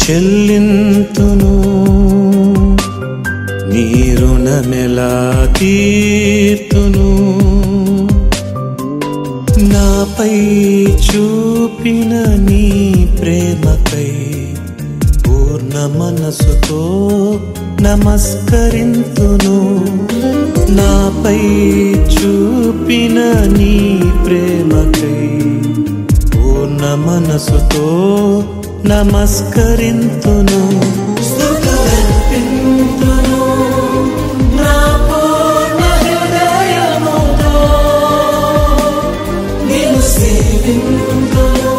చెల్లింతును, నీ రుణమెలా తీర్తును. నాపై చూపిన నీ ప్రేమకై పూర్ణ మనసుతో నమస్కరింతును. నాపై చూపిన నీ ప్రేమకై పూర్ణ మనసుతో నమస్కరింతును. స్తుతులర్పింతును నా పూర్ణ హృదయముతో, నిన్ను సేవింతును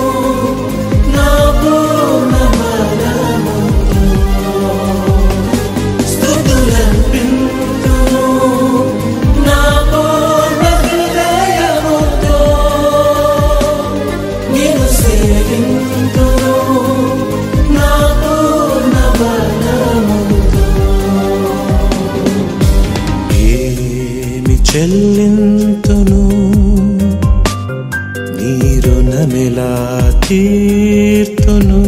నా పూర్ణ బలముతో. స్తుతులర్పింతును నా పూర్ణ హృదయముతో, నిన్ను సేవింతును నా పూర్ణ బలముతో. ఏమి చెల్లింతును, నీ రుణమెలా తీర్తును.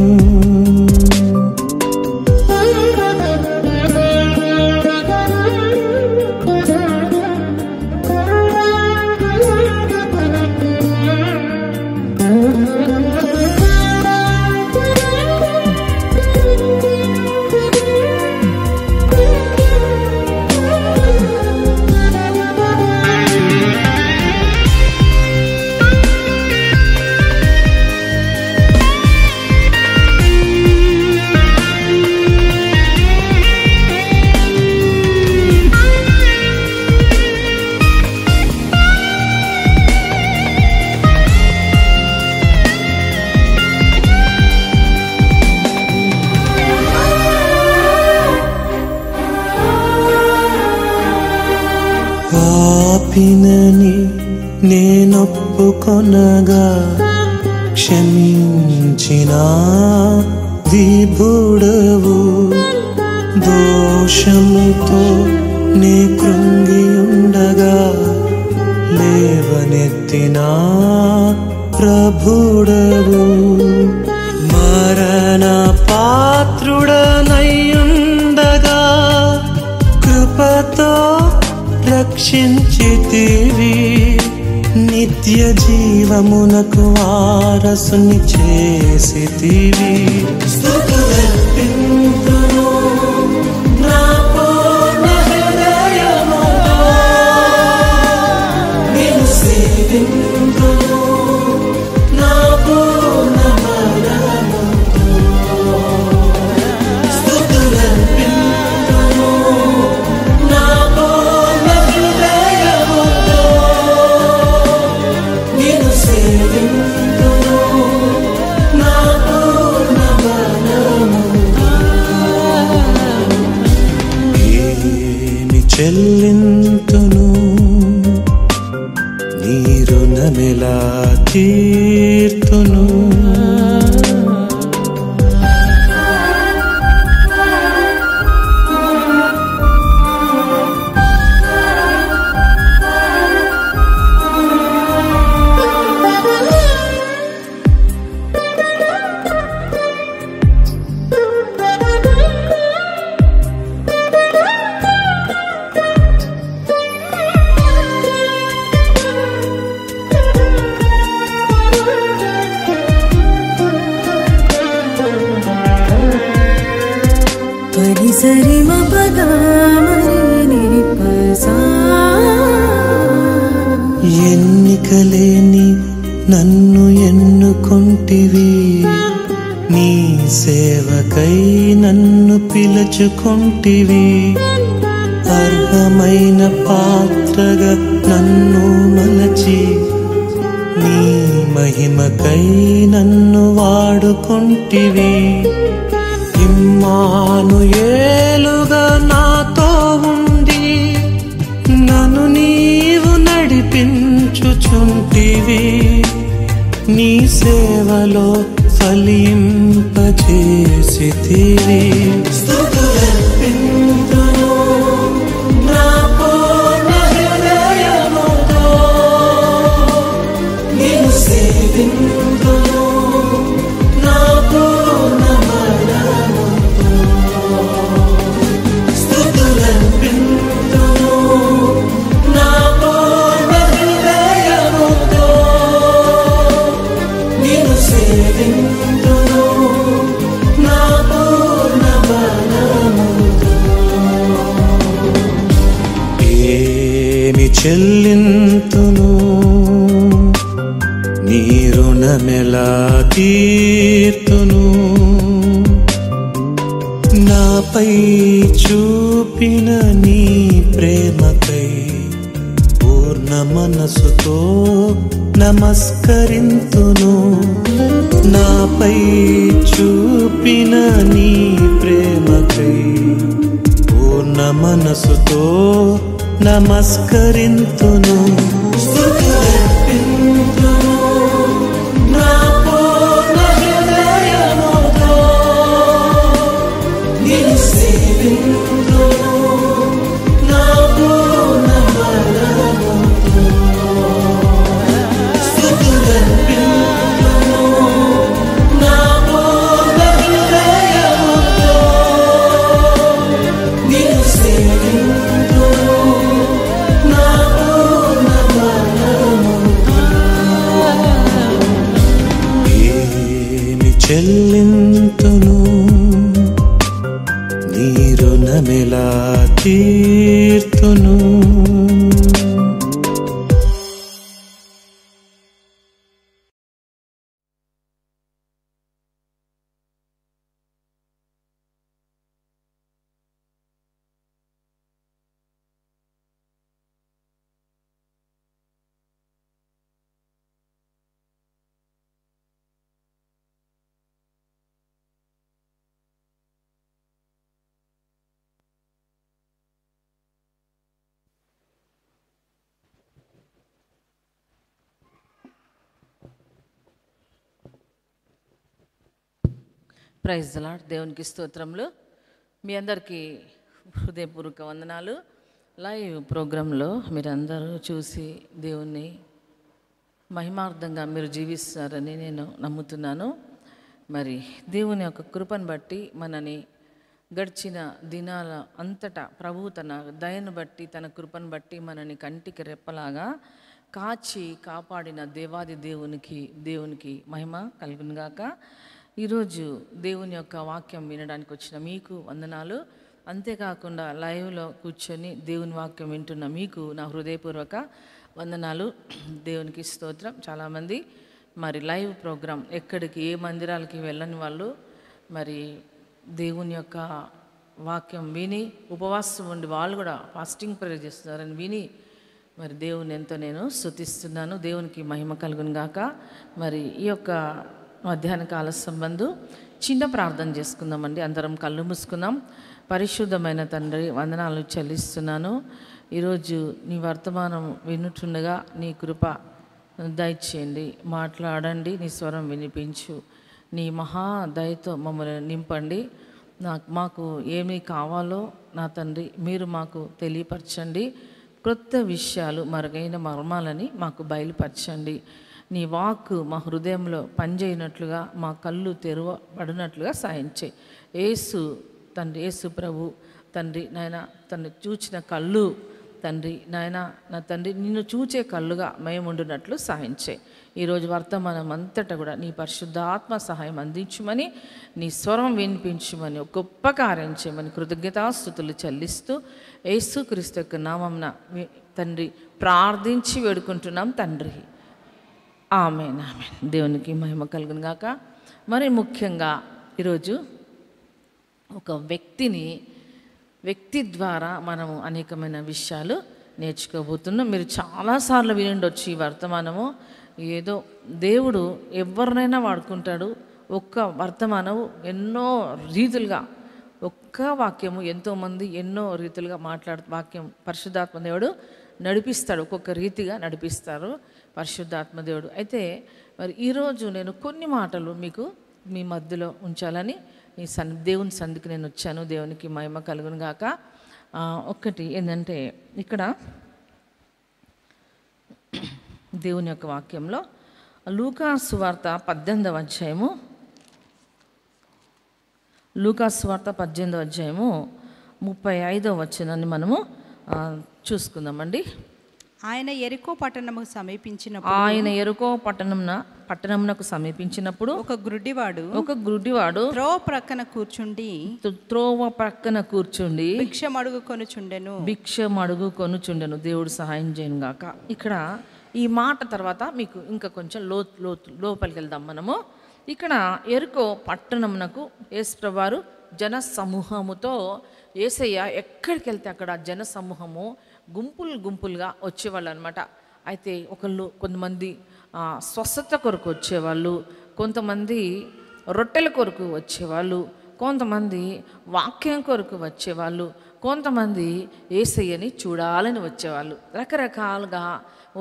పాపినని నేనొప్పుకొనగా క్షమించిన విభుడవు. దోషముతో నే కృంగి ఉండగా లేవనెత్తిన ప్రభుడవు. మరణ పాత్రుడనయ్యుండగా కృపతో రక్షించితివి. నిత్య జీవమునకు వారసుని చేసితివి. స్తుతులర్పింతును నా పూర్ణ హృదయముతో, నిన్ను సేవింతును నా పూర్ణ బలముతో. స్తుతులర్పింతును నా పూర్ణ హృదయముతో, నిన్ను సేవింతును నా పూర్ణ బలముతో. ఏమి చెల్లింతును, నీ రుణమెలా తీర్తును. ఎన్నికలేని నన్ను ఎన్నుకొంటివి, నీ సేవకై నన్ను పిలుచుకొంటివి. అర్హమైన పాత్రగా నన్ను మలచి నీ మహిమకై నన్ను వాడుకొంటివి. ఇమ్మానుయేలుగా నాతో ఉండి నన్ను నీవు నడిపించుచుంటివి. నీ సేవలో ఫలింపజేసితివి. స్తుతులర్పింతును నా పూర్ణ హృదయముతో, నిన్ను సేవింతును నా పూర్ణ బలముతో. చెల్లింతును, నీ రుణమెలా తీర్తును. నాపై చూపిన నీ ప్రేమకై పూర్ణ మనసుతో నమస్కరింతును. నాపై చూపిన నీ ప్రేమకై పూర్ణ మనసుతో నమస్కరింతును. చెల్లింతును, నీ రుణమెలా తీర్తును. Praise the Lord. దేవునికి స్తోత్రములు. మీ అందరికీ హృదయపూర్వక వందనాలు. లైవ్ ప్రోగ్రాంలో మీరందరూ చూసి దేవుణ్ణి మహిమార్థంగా మీరు జీవిస్తారని నేను నమ్ముతున్నాను. మరి దేవుని యొక్క కృపను బట్టి మనని గడిచిన దినాల అంతటా ప్రభువు తన దయను బట్టి తన కృపను బట్టి మనని కంటికి రెప్పలాగా కాచి కాపాడిన దేవాది దేవునికి మహిమ కలుగునుగాక. ఈరోజు దేవుని యొక్క వాక్యం వినడానికి వచ్చిన మీకు వందనాలు. అంతేకాకుండా లైవ్లో కూర్చొని దేవుని వాక్యం వింటున్న మీకు నా హృదయపూర్వక వందనాలు. దేవునికి స్తోత్రం. చాలామంది మరి లైవ్ ప్రోగ్రాం ఎక్కడికి ఏ మందిరాలకి వెళ్ళని వాళ్ళు మరి దేవుని యొక్క వాక్యం విని ఉపవాసం ఉండి వాళ్ళు కూడా ఫాస్టింగ్ ప్రేయర్ చేస్తున్నారని విని మరి దేవుని ఎంతో నేను స్తుతిస్తున్నాను. దేవునికి మహిమ కలుగును గాక. మరి ఈ యొక్క మధ్యాహ్న కాల సంబంధం చిన్న ప్రార్థన చేసుకుందామండి. అందరం కళ్ళు మూసుకుందాం. పరిశుద్ధమైన తండ్రి, వందనాలు చెల్లిస్తున్నాను. ఈరోజు నీ వర్తమానం వినుచుండగా నీ కృప దయచేయండి, మాట్లాడండి, నీ స్వరం వినిపించు, నీ మహా దయతో మమ్మల్ని నింపండి. మాకు ఏమి కావాలో నా తండ్రి మీరు మాకు తెలియపరచండి. క్రొత్త విషయాలు, మరుగైన మర్మాలని మాకు బయలుపరచండి. నీ వాక్కు మా హృదయంలో పనిచేయనట్లుగా, మా కళ్ళు తెరవబడినట్లుగా సాయం చేయి. యేసు తండ్రి, యేసు ప్రభు తండ్రి నాయన, తను చూచిన కళ్ళు తండ్రి నాయన, నా తండ్రి నిన్ను చూచే కళ్ళుగా మేము ఉండినట్లు సాయం చేయి. ఈరోజు వర్తమానం అంతటా కూడా నీ పరిశుద్ధాత్మ సహాయం అందించమని, నీ స్వరం వినిపించమని, ఒక గొప్ప కార్యం చేయమని కృతజ్ఞతాస్తుతులు చెల్లిస్తూ యేసుక్రీస్తు యొక్క నామమున తండ్రి ప్రార్థించి వేడుకుంటున్నాం తండ్రి. ఆమేన్, ఆమేన్. దేవునికి మహిమ కలుగును గాక. మరి ముఖ్యంగా ఈరోజు ఒక వ్యక్తి ద్వారా మనము అనేకమైన విషయాలు నేర్చుకోబోతున్నాం. మీరు చాలాసార్లు వినుండొచ్చు ఈ వర్తమానము. ఏదో దేవుడు ఎవరినైనా వాడుకుంటాడు. ఒక్క వర్తమానము ఎన్నో రీతులుగా, ఒక్క వాక్యము ఎంతోమంది ఎన్నో రీతులుగా వాక్యం పరిశుద్ధాత్మ దేవుడు నడిపిస్తాడు. ఒక్కొక్క రీతిగా నడిపిస్తారు పరిశుద్ధాత్మ దేవుడు. అయితే మరి ఈరోజు నేను కొన్ని మాటలు మీకు మీ మధ్యలో ఉంచాలని దేవుని సంధికి నేను వచ్చాను. దేవునికి మహిమ కలుగును గాక. ఒక్కటి ఏంటంటే, ఇక్కడ దేవుని యొక్క వాక్యంలో లూకాసు సువార్త 18వ అధ్యాయము, లూకాసు సువార్త 18వ అధ్యాయము 35వ వచనాన్ని మనము చూసుకుందామండి. ఆయన యెరికో పట్టణముకు పట్టణమునకు సమీపించినప్పుడు ఒక గుడ్డివాడు త్రోవ ప్రక్కన కూర్చుండి భిక్షమడుగు కొనుచుండెను. దేవుడు సహాయం చేయను గాక. ఇక్కడ ఈ మాట తర్వాత మీకు ఇంకా కొంచెం లోపలికి వెళ్దాం మనము. ఇక్కడ యెరికో పట్టణమునకు యేసుప్రభువారు జన సమూహముతో, యేసయ్య ఎక్కడికి వెళ్తే అక్కడ జన సమూహము గుంపులుగా వచ్చేవాళ్ళు అనమాట. అయితే కొంతమంది స్వస్థత కొరకు వచ్చేవాళ్ళు, కొంతమంది రొట్టెల కొరకు వచ్చేవాళ్ళు, కొంతమంది వాక్యం కొరకు వచ్చేవాళ్ళు, కొంతమంది యేసయ్యని చూడాలని వచ్చేవాళ్ళు. రకరకాలుగా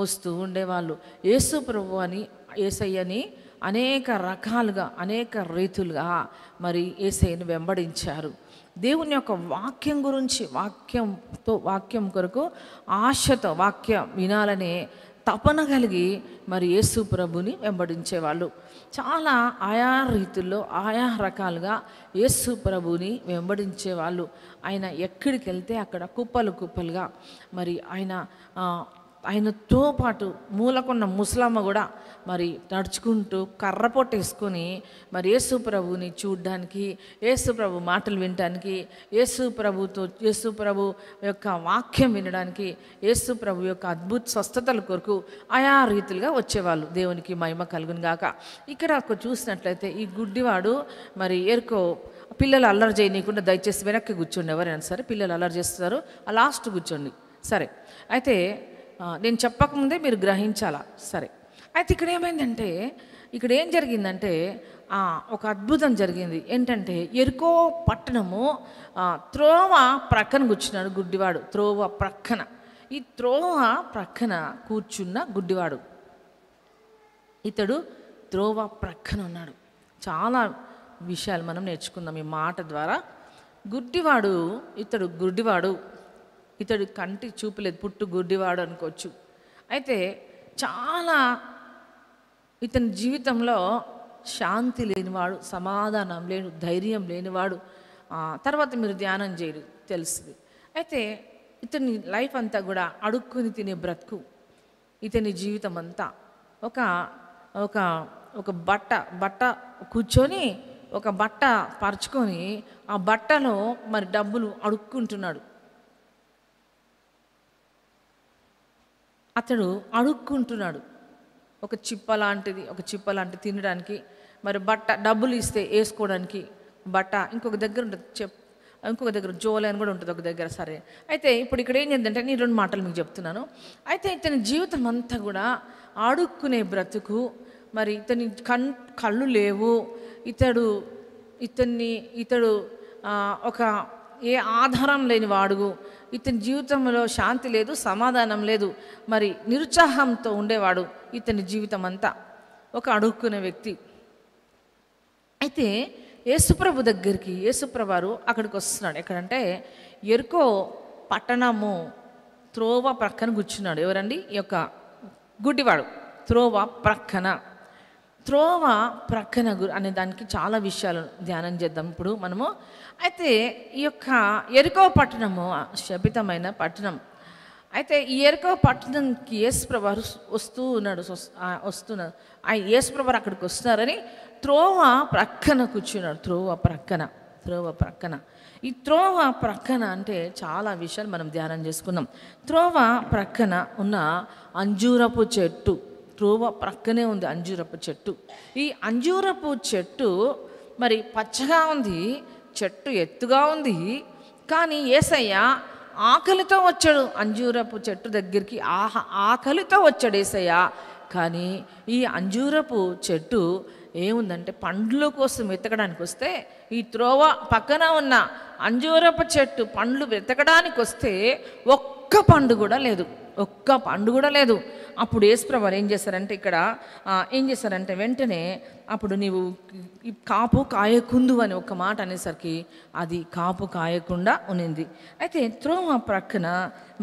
వస్తూ ఉండేవాళ్ళు. యేసు ప్రభు అని యేసయ్యని అనేక రకాలుగా అనేక రీతులుగా మరి యేసయ్యని వెంబడించారు. దేవుని యొక్క వాక్యం గురించి వాక్యం కొరకు ఆశతో వాక్యం వినాలనే తపన కలిగి మరి యేసు ప్రభుని వెంబడించేవాళ్ళు. చాలా ఆయా రీతుల్లో ఆయా రకాలుగా యేసు ప్రభుని వెంబడించేవాళ్ళు. ఆయన ఎక్కడికి వెళ్తే అక్కడ కుప్పలుగా మరి ఆయనతో పాటు మూలకున్న ముసలమ్మ కూడా మరి నడుచుకుంటూ కర్ర పొట్టేసుకొని మరి యేసు ప్రభుని చూడ్డానికి, యేసు ప్రభు మాటలు వినడానికి, యేసు ప్రభు యొక్క వాక్యం వినడానికి, యేసు ప్రభు యొక్క అద్భుత స్వస్థతల కొరకు ఆయా రీతిలుగా వచ్చేవాళ్ళు. దేవునికి మహిమ కలుగును గాక. ఇక్కడ చూసినట్లయితే ఈ గుడ్డివాడు మరి యెరికో పిల్లలు అల్లరి చేయనీయకుండా దయచేసి వెనక్కి కూర్చోండి. ఎవరైనా సరే పిల్లలు అల్లరి చేస్తారు, ఆ లాస్ట్ కూర్చోండి. సరే, అయితే నేను చెప్పకముందే మీరు గ్రహించాలా. సరే, అయితే ఇక్కడ ఏమైందంటే, ఇక్కడ ఏం జరిగిందంటే ఒక అద్భుతం జరిగింది. ఏంటంటే యెరికో పట్టణము త్రోవ ప్రక్కన కూర్చున్నాడు గుడ్డివాడు. ఈ త్రోవ ప్రక్కన కూర్చున్న గుడ్డివాడు ఇతడు త్రోవ ప్రక్కన ఉన్నాడు. చాలా విషయాలు మనం నేర్చుకుందాం ఈ మాట ద్వారా. ఇతడు కంటి చూపులేదు, పుట్టు గుడ్డివాడు అనుకోవచ్చు. అయితే చాలా ఇతని జీవితంలో శాంతి లేనివాడు, సమాధానం లేని, ధైర్యం లేనివాడు. తర్వాత మీరు ధ్యానం చేయడు తెలుస్తుంది. అయితే ఇతని లైఫ్ అంతా కూడా అడుక్కుని తినే బ్రతుకు. ఇతని జీవితం అంతా ఒక బట్ట కూర్చొని ఒక బట్ట పరుచుకొని ఆ బట్టలో మరి డబ్బులు అడుక్కుంటున్నాడు. అతడు అడుక్కుంటున్నాడు. ఒక చిప్ప లాంటిది తినడానికి, మరి డబ్బులు ఇస్తే వేసుకోవడానికి బట్ట, ఇంకొక దగ్గర ఉంటుంది ఇంకొక దగ్గర జోలి అని కూడా ఉంటుంది ఒక దగ్గర. సరే, అయితే ఇప్పుడు ఇక్కడ ఏం చేద్దంటే నేను 2 మాటలు మీకు చెప్తున్నాను. అయితే ఇతని జీవితం అంతా కూడా ఆడుక్కునే బ్రతుకు. మరి ఇతని కళ్ళు లేవు. ఇతడు ఒక ఏ ఆధారం లేని వాడు. ఇతని జీవితంలో శాంతి లేదు, సమాధానం లేదు, మరి నిరుత్సాహంతో ఉండేవాడు. ఇతని జీవితం అంతా ఒక అడుక్కునే వ్యక్తి. అయితే యేసుప్రభు దగ్గరికి యేసుప్రభువారు అక్కడికి వస్తున్నాడు. ఎక్కడంటే యెరికో పట్టణము త్రోవ ప్రక్కన కూర్చున్నాడు. ఎవరండి? ఈ యొక్క గుడ్డివాడు. త్రోవ ప్రక్కన అనే దానికి చాలా విషయాలు ధ్యానం చేద్దాం ఇప్పుడు మనము. అయితే ఈ యొక్క యెరికో పట్టణము శపితమైన పట్టణం. అయితే ఈ యెరికో పట్టణంకి యేసుప్రభువారు వస్తున్నారు. యేసుప్రభువారు అక్కడికి వస్తున్నారని త్రోవ ప్రక్కన కూర్చున్నాడు. త్రోవ ప్రక్కన ఈ త్రోవ ప్రక్కన అంటే చాలా విషయాలు మనం ధ్యానం చేసుకుందాం. త్రోవ ప్రక్కన ఉన్న అంజూరపు చెట్టు, త్రోవ ప్రక్కనే ఉంది అంజూరపు చెట్టు. ఈ అంజూరపు చెట్టు మరి పచ్చగా ఉంది, చెట్టు ఎత్తుగా ఉంది. కానీ యేసయ్య ఆకలితో వచ్చాడు అంజూరపు చెట్టు దగ్గరికి. ఆకలితో వచ్చాడు యేసయ్య. కానీ ఈ అంజూరపు చెట్టు ఏముందంటే పండ్ల కోసం వెతకడానికి వస్తే, ఈ త్రోవ పక్కన ఉన్న అంజూరపు చెట్టు పండ్లు వెతకడానికి వస్తే ఒక్క పండు కూడా లేదు. అప్పుడు యేసుప్రభువారు ఏం చేశారంటే వెంటనే అప్పుడు నీవు కాపు కాయకుందు అని ఒక మాట అనేసరికి అది కాపు కాయకుండా ఉన్నింది. అయితే త్రోవ ప్రక్కన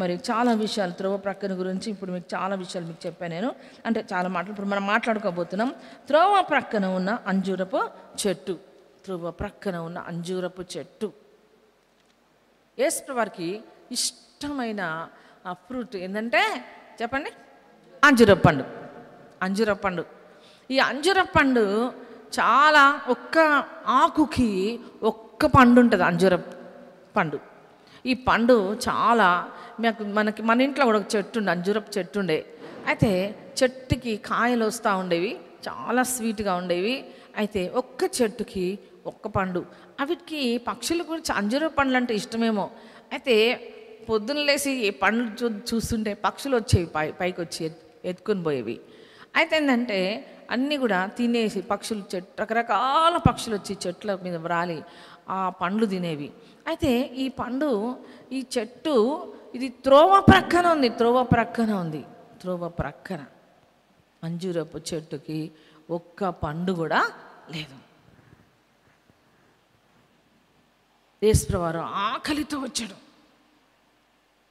మరి చాలా విషయాలు త్రోవ ప్రక్కన గురించి ఇప్పుడు మీకు చాలా విషయాలు మీకు చెప్పాను నేను. అంటే చాలా మాటలు ఇప్పుడు మనం మాట్లాడుకోబోతున్నాం. త్రోవ ప్రక్కన ఉన్న అంజూరపు చెట్టు యేసుప్రభువారికి ఇష్టమైన ఫ్రూట్ ఏంటంటే చెప్పండి, అంజూరపు పండు. అంజూరపు పండు, ఈ అంజూరపు పండు చాలా, ఒక్క ఆకుకి ఒక్క పండు ఉంటుంది అంజూరపు పండు. ఈ పండు చాలా మన ఇంట్లో కూడా ఒక చెట్టు ఉండే, అంజూరపు చెట్టు ఉండే. అయితే చెట్టుకి కాయలు వస్తూ ఉండేవి, చాలా స్వీట్గా ఉండేవి. అయితే ఒక్క చెట్టుకి ఒక్క పండు. వీటికి పక్షులు కూడా అంజూరపు పండ్లు అంటే ఇష్టమేమో. అయితే పొద్దున్న లేసి ఈ పండ్లు చూస్తుంటే పక్షులు వచ్చేవి, పైకి వచ్చి ఎత్తుకొని పోయేవి. అయితే ఏంటంటే అన్నీ కూడా తినేసి పక్షులు, రకరకాల పక్షులు వచ్చి చెట్ల మీద రాలి ఆ పండ్లు తినేవి. అయితే ఈ పండు, ఈ చెట్టు ఇది త్రోవ ప్రక్కన ఉంది, త్రోవ ప్రక్కన అంజూరపు చెట్టుకి ఒక్క పండు కూడా లేదు. యేసుప్రభువారు ఆకలితో వచ్చాడు.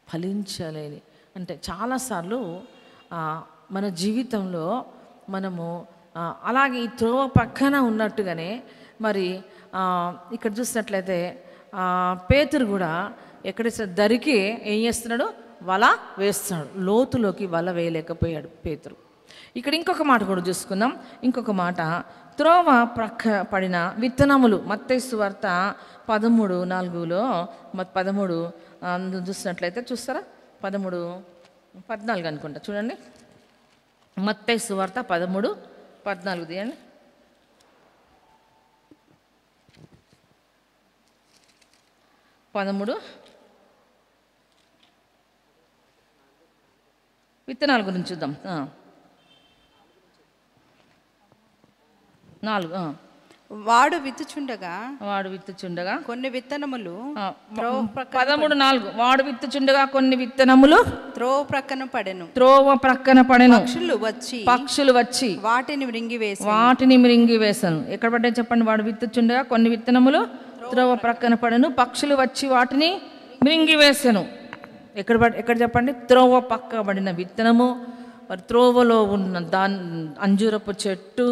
ఫలించలేని అంటే చాలాసార్లు మన జీవితంలో మనము అలాగే ఈ త్రోవ పక్కన ఉన్నట్టుగానే మరి ఇక్కడ చూసినట్లయితే పేతురు కూడా ఎక్కడ దరికి ఏం చేస్తున్నాడు, వల వేస్తున్నాడు. లోతులోకి వల వేయలేకపోయాడు పేతురు. ఇక్కడ ఇంకొక మాట కూడా చూసుకుందాం. ఇంకొక మాట, త్రోవ ప్రక్క పడిన విత్తనములు. మత్తయి సువార్త 13:4 13 చూసినట్లయితే చూస్తారా, 13:14 అనుకుంటా, చూడండి. మత్తయి సువార్త 13:14 తీయండి. విత్తనాల గురించి చూద్దాం. 4 వాడు విత్తుచుండగా కొన్ని విత్తనములు 13:4 వాడు విత్తుచుండగా కొన్ని విత్తనములు త్రోవ ప్రక్కన పడెను. పక్షులు వచ్చి వాటిని మృంగివేశాను. ఎక్కడ పడ్డాయి చెప్పండి? వాడు విత్తుచుండగా కొన్ని విత్తనములు త్రోవ ప్రక్కన పడెను, పక్షులు వచ్చి వాటిని మృంగివేశాను. ఎక్కడ చెప్పండి? త్రోవ పక్క పడిన విత్తనము, త్రోవలో ఉన్న అంజూరపు చెట్టు.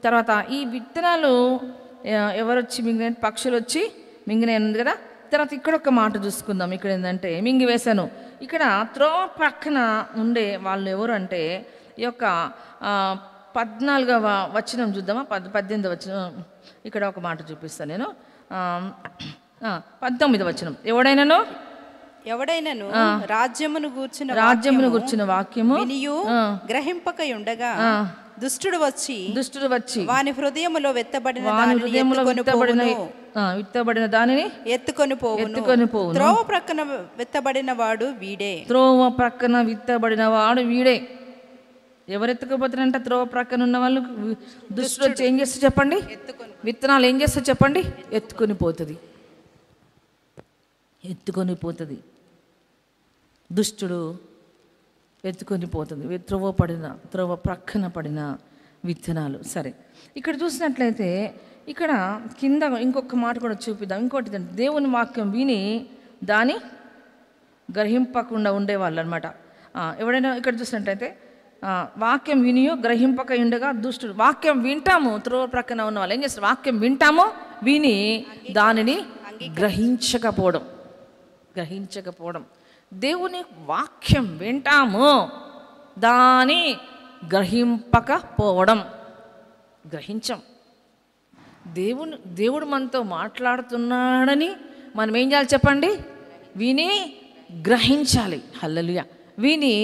తర్వాత ఈ విత్తనాలు ఎవరొచ్చి మింగిన? పక్షులు వచ్చి మింగినాయి కదా. తర్వాత ఇక్కడ ఒక మాట చూసుకుందాం. ఇక్కడ ఏంటంటే మింగివేశాను. ఇక్కడ త్రోవ పక్కన ఉండే వాళ్ళు ఎవరు అంటే ఈ యొక్క 14వ వచనం చూద్దామా, 18వ వచనం. ఇక్కడ ఒక మాట చూపిస్తాను నేను. 19వ వచనం, ఎవడైనను రాజ్యమును గూర్చిన వాక్యము గ్రహింపక ఉండగా దుష్టుడు వచ్చి వాని హృదయములో విత్తబడిన దానిని ఎత్తుకొని పోవును. త్రోవ ప్రక్కన విత్తబడిన వాడు వీడే. ఎవరు ఎత్తుకోపోతారంట? త్రోవ ప్రక్కన ఉన్న వాళ్ళు. దుష్టుడు వచ్చి ఏం చేస్తారు చెప్పండి? విత్తనాలు ఏం చేస్తారు చెప్పండి? ఎత్తుకొని పోతుంది. దుష్టుడు ఎత్తుకొని పోతుంది. త్రోవ ప్రక్కన పడిన విత్తనాలు. సరే, ఇక్కడ చూసినట్లయితే ఇక్కడ కింద ఇంకొక మాట కూడా చూపిద్దాం. ఇంకోటి, దేవుని వాక్యం విని దాన్ని గ్రహింపకుండా ఉండేవాళ్ళు అనమాట. ఎవడైనా ఇక్కడ చూసినట్లయితే వాక్యం వినియో గ్రహింపక ఉండగా దుష్టుడు. వాక్యం వింటాము, త్రోవ ప్రక్కన ఉన్న వాళ్ళు ఏం చేస్తారు? వాక్యం వింటాము, విని దానిని గ్రహించకపోవడం. దేవుని వాక్యం వింటాము, దాని గ్రహింపకపోవడం. గ్రహించం. దేవుడు మనతో మాట్లాడుతున్నాడని మనం ఏం చేయాలి చెప్పండి? విని గ్రహించాలి. హల్లెలూయా. విని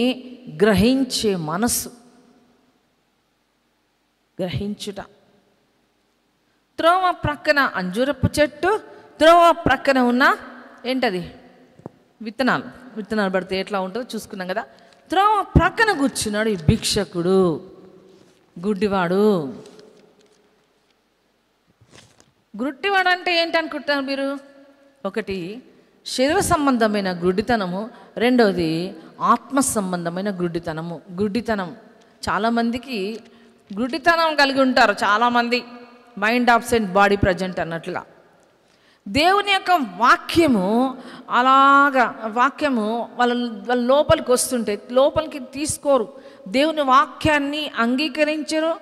గ్రహించే మనస్సు, గ్రహించుట. త్రోవ ప్రక్కన అంజూరపు చెట్టు, త్రోవ ప్రక్కన ఉన్న ఏంటది? విత్తనాలు పడితే ఎట్లా ఉంటుందో చూసుకున్నాం కదా. త్రోవ ప్రక్కన కూర్చున్నాడు ఈ భిక్షకుడు, గుడ్డివాడు. గుడ్డివాడు అంటే ఏంటి అనుకుంటున్నారు మీరు? ఒకటి శరీర సంబంధమైన గుడ్డితనము, రెండవది ఆత్మ సంబంధమైన గుడ్డితనం. చాలామందికి గుడ్డితనం కలిగి ఉంటారు. చాలామంది మైండ్ ఆబ్సెంట్, బాడీ ప్రజెంట్ అన్నట్లుగా. దేవుని యొక్క వాక్యము వాళ్ళ లోపలికి వస్తుంటే లోపలికి తీసుకోరు. దేవుని వాక్యాన్ని అంగీకరించరు.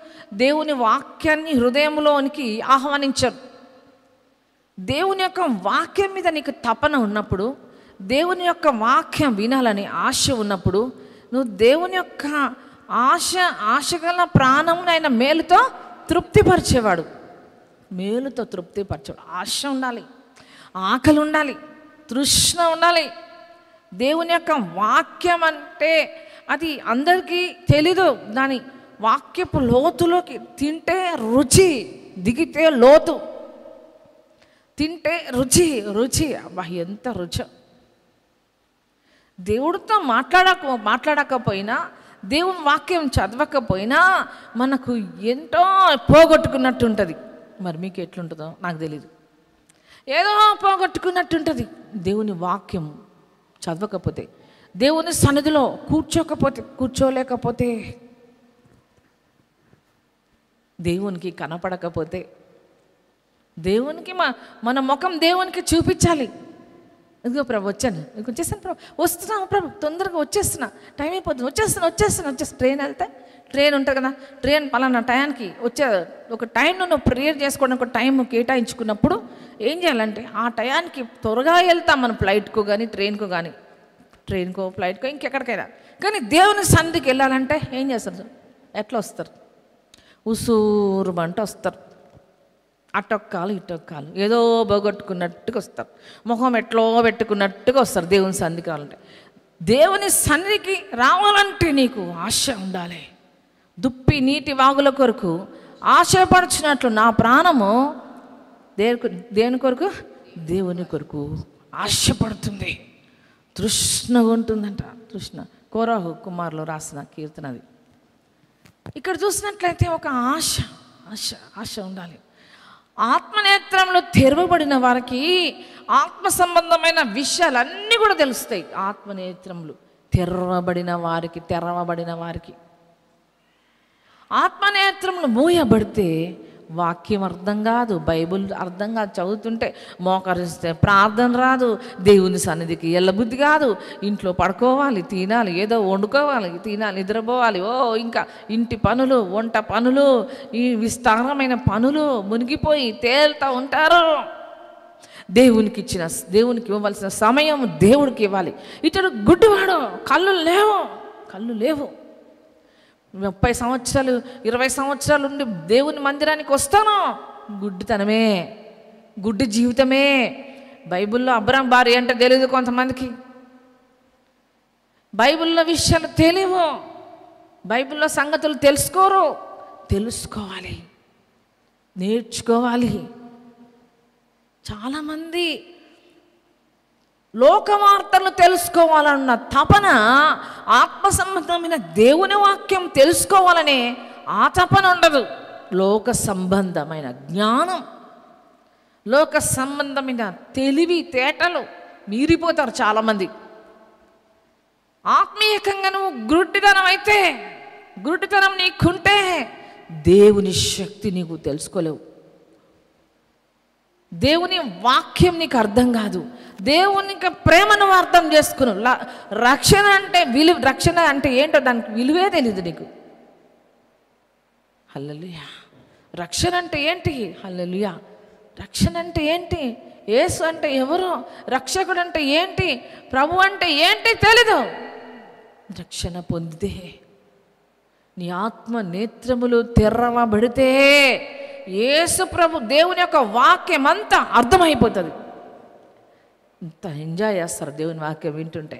దేవుని వాక్యాన్ని హృదయంలోనికి ఆహ్వానించరు. దేవుని యొక్క వాక్యం మీద నీకు తపన ఉన్నప్పుడు, దేవుని యొక్క వాక్యం వినాలని ఆశ ఉన్నప్పుడు నువ్వు దేవుని యొక్క ఆశ గల ప్రాణమును ఆయన మేలుతో తృప్తిపరిచేవాడు. మేలుతో తృప్తిపరిచేవాడు. ఆశ ఉండాలి, ఆకలి ఉండాలి, తృష్ణ ఉండాలి. దేవుని యొక్క వాక్యం అంటే అది అందరికీ తెలీదు. దాని వాక్యపు లోతులోకి తింటే రుచి, దిగితే లోతు, తింటే రుచి. అబ్బా ఎంత రుచి! దేవుడితో మాట్లాడకపోయినా, దేవుని వాక్యం చదవకపోయినా మనకు ఎంతో పోగొట్టుకున్నట్టు ఉంటుంది. మరి మీకు ఎట్లుంటుందో నాకు తెలీదు. ఏదో పోగొట్టుకున్నట్టుంటుంది దేవుని వాక్యం చదవకపోతే, దేవుని సన్నిధిలో కూర్చోలేకపోతే, దేవునికి కనపడకపోతే. దేవునికి మన ముఖం దేవునికి చూపించాలి. ఇదిగో ప్రభు వచ్చాను, వచ్చేసాను ప్రభు, వస్తున్నాను ప్రభు, తొందరగా వచ్చేస్తున్నా, టైం అయిపోతుంది, వచ్చేస్తున్నా. ట్రైన్ వెళ్తే ట్రైన్ ఉంటుంది కదా, ట్రైన్ పలానా టయానికి ఒక టైంలో నువ్వు ప్రేయర్ చేసుకోవడానికి ఒక టైం కేటాయించుకున్నప్పుడు ఏం చేయాలంటే ఆ టయానికి త్వరగా వెళ్తాం మనం, ఫ్లైట్కు కానీ ట్రైన్కో ఫ్లైట్కో ఇంకెక్కడికైనా. కానీ దేవుని సన్నిధికి వెళ్ళాలంటే ఏం చేస్తారు? ఎట్లా వస్తారు? ఉసూరుమంటూ వస్తారు. అటొక్కాలు ఇటొక్కాలు ఏదో పోగొట్టుకున్నట్టుగా వస్తారు, ముఖం ఎట్లో పెట్టుకున్నట్టుగా వస్తారు దేవుని సన్నిధికి రావాలంటే. దేవుని సన్నిధికి రావాలంటే నీకు ఆశ ఉండాలి. దుప్పి నీటి వాగుల కొరకు ఆశపడుచున్నట్లు నా ప్రాణము దేని కొరకు? దేవుని కొరకు ఆశపడుతుంది, తృష్ణగా ఉంటుందంట. తృష్ణ కోరాహు కుమారులు రాసిన కీర్తన అది. ఇక్కడ చూసినట్లయితే ఒక ఆశ ఉండాలి. ఆత్మనేత్రంలో తెరవబడిన వారికి ఆత్మ సంబంధమైన విషయాలన్నీ కూడా తెలుస్తాయి. ఆత్మనేత్రములు తెరవబడిన వారికి ఆత్మనేత్రములు మూయబడితే వాక్యం అర్థం కాదు, బైబుల్ అర్థం కాదు, చదువుతుంటే మోకరిస్తే ప్రార్థన రాదు, దేవుని సన్నిధికి వెళ్ళబుద్ధి కాదు, ఇంట్లో పడుకోవాలి, తినాలి, ఏదో వండుకోవాలి, తినాలి, నిద్రపోవాలి, ఇంకా ఇంటి పనులు, వంట పనులు, ఈ విస్తారమైన పనులు మునిగిపోయి తేలుతూ ఉంటారు. దేవునికి ఇవ్వవలసిన సమయం దేవుడికి ఇవ్వాలి. ఇతడు గుడ్డివాడు, కళ్ళు లేవు. 30 సంవత్సరాలు 20 సంవత్సరాలు ఉండి దేవుని మందిరానికి వస్తాను, గుడ్డి జీవితమే. బైబిల్లో అబ్రాం భార్య అంటే తెలియదు కొంతమందికి, బైబిల్లో విషయాలు తెలియవు, బైబిల్లో సంగతులు తెలుసుకోవాలి, నేర్చుకోవాలి. చాలామంది లోకవార్తలు తెలుసుకోవాలన్న తపన, ఆత్మ సంబంధమైన దేవుని వాక్యం తెలుసుకోవాలనే ఆ తపన ఉండదు. లోక సంబంధమైన జ్ఞానం, లోక సంబంధమైన తెలివితేటలు మీరిపోతారు చాలామంది. ఆత్మీయంగా నువ్వు గుడ్డితనం నీకుంటే దేవుని శక్తి నీకు తెలుసుకోలేవు, దేవుని వాక్యం నీకు అర్థం కాదు, దేవుని ప్రేమను అర్థం చేసుకును. రక్షణ అంటే ఏంటో దానికి విలువే తెలీదు నీకు. హల్లెలూయా. రక్షణ అంటే ఏంటి? హల్లెలూయా. రక్షణ అంటే ఏంటి? యేసు అంటే ఎవరు? రక్షకుడు అంటే ఏంటి? ప్రభు అంటే ఏంటి తెలీదు. రక్షణ పొందితే, నీ ఆత్మ నేత్రములు తెరవబడితే యేసు ప్రభు దేవుని యొక్క వాక్యం అంతా అర్థమైపోతుంది. ఇంత ఎంజాయ్ చేస్తారు దేవుని వాక్యం వింటుంటే.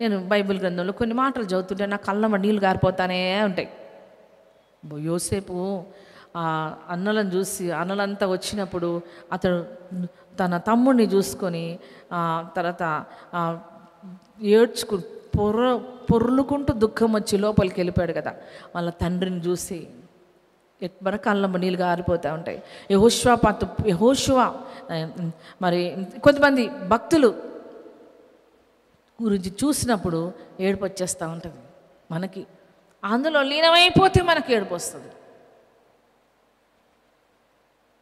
నేను బైబిల్ గ్రంథంలో కొన్ని మాటలు చదువుతుంటే నా కళ్ళమ్మ నీళ్ళు గారిపోతానే ఉంటాయి. యోసేపు అన్నలను చూసి, అన్నలంతా వచ్చినప్పుడు అతడు తన తమ్ముడిని చూసుకొని తర్వాత పొర్లుకుంటూ దుఃఖం వచ్చి లోపలికి వెళ్ళిపోయాడు కదా. వాళ్ళ తండ్రిని చూసి మన కళ్ళమ్మ నీళ్ళు గారిపోతూ ఉంటాయి. యెహోషువ మరి కొంతమంది భక్తులు గురించి చూసినప్పుడు ఏడుపు వచ్చేస్తూ ఉంటుంది మనకి. అందులో లీనమైపోతే మనకి ఏడుపు వస్తుంది.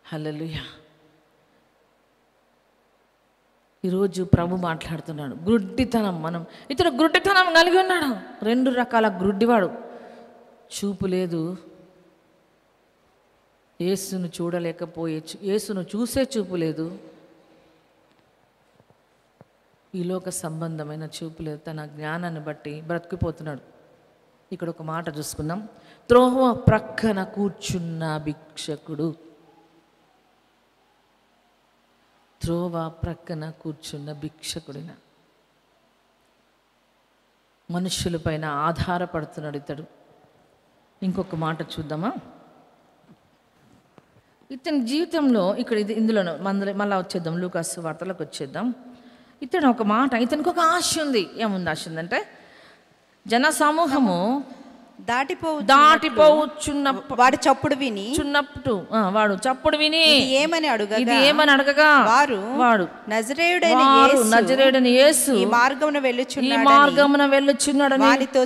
హల్లెలూయా. ఈరోజు ప్రభు మాట్లాడుతున్నాడు గుడ్డితనం. ఇతడు గుడ్డితనం కలిగి ఉన్నాడు. 2 రకాల గుడ్డివాడు. చూపు లేదు, యేసును యేసును చూసే చూపు లేదు, ఈ లోక సంబంధమైన చూపులు తన జ్ఞానాన్ని బట్టి బ్రతికిపోతున్నాడు. ఇక్కడ ఒక మాట చూసుకుందాం. త్రోవ ప్రక్కన కూర్చున్న భిక్షకుడు. త్రోవ ప్రక్కన కూర్చున్న భిక్షకుడిన మనుషులపైన ఆధారపడుతున్నాడు ఇతడు. ఇంకొక మాట చూద్దామా. ఇతని జీవితంలో ఇక్కడ ఇందులో మళ్ళీ వచ్చేద్దాం, లూకాసు వార్తలకు వచ్చేద్దాం. ఇతను ఒక మాట, ఇతనికి ఒక ఆశ ఉంది. ఏముంది ఆశ ఉందంటే, జన సమూహము దాటిపోవచ్చున్న వాడు చప్పుడు విని వాడు చప్పుడు విని ఏమని అడగగా వాడు నజరేయుడైన యేసు ఈ మార్గమున వెళ్ళుచున్నాడని వానితో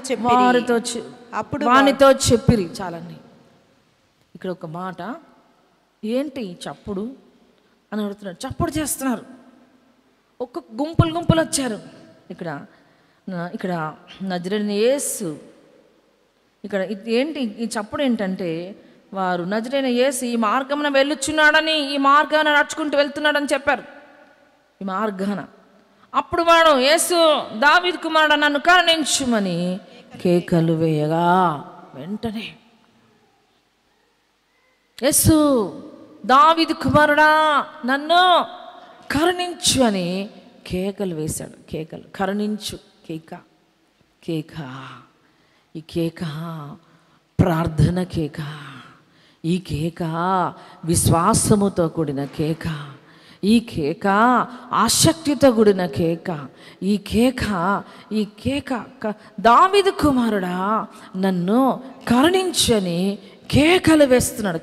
చెప్పిరి. చాలండి. ఇక్కడ ఒక మాట, ఏంటి చప్పుడు అని అడుగుతున్నాడు. చప్పుడు చేస్తున్నారు, ఒక్క గుంపులు వచ్చారు. ఇక్కడ నజరేయుడైన యేసు, ఇక్కడ ఏంటి ఈ చప్పుడు ఏంటంటే, వారు నజరేయుడైన యేసు ఈ మార్గమున వెళ్ళుచున్నాడని, ఈ మార్గాన నడుచుకుంటూ వెళ్తున్నాడని చెప్పారు. ఈ మార్గాన. అప్పుడు వాడు, యేసు దావీదు కుమారుడా నన్ను కరుణించుమని కేకలు వేయగా, వెంటనే యేసు దావీదు కుమారుడా నన్ను కరుణించు అని కేకలు వేశాడు. కేకలు, కరుణించు, కేక. ఈ కేక ప్రార్థన కేక. ఈ కేక విశ్వాసముతో కూడిన కేక. ఈ కేక ఆసక్తితో కూడిన కేక. ఈ కేక దావీదు కుమారుడా నన్ను కరుణించని కేకలు వేస్తున్నాడు.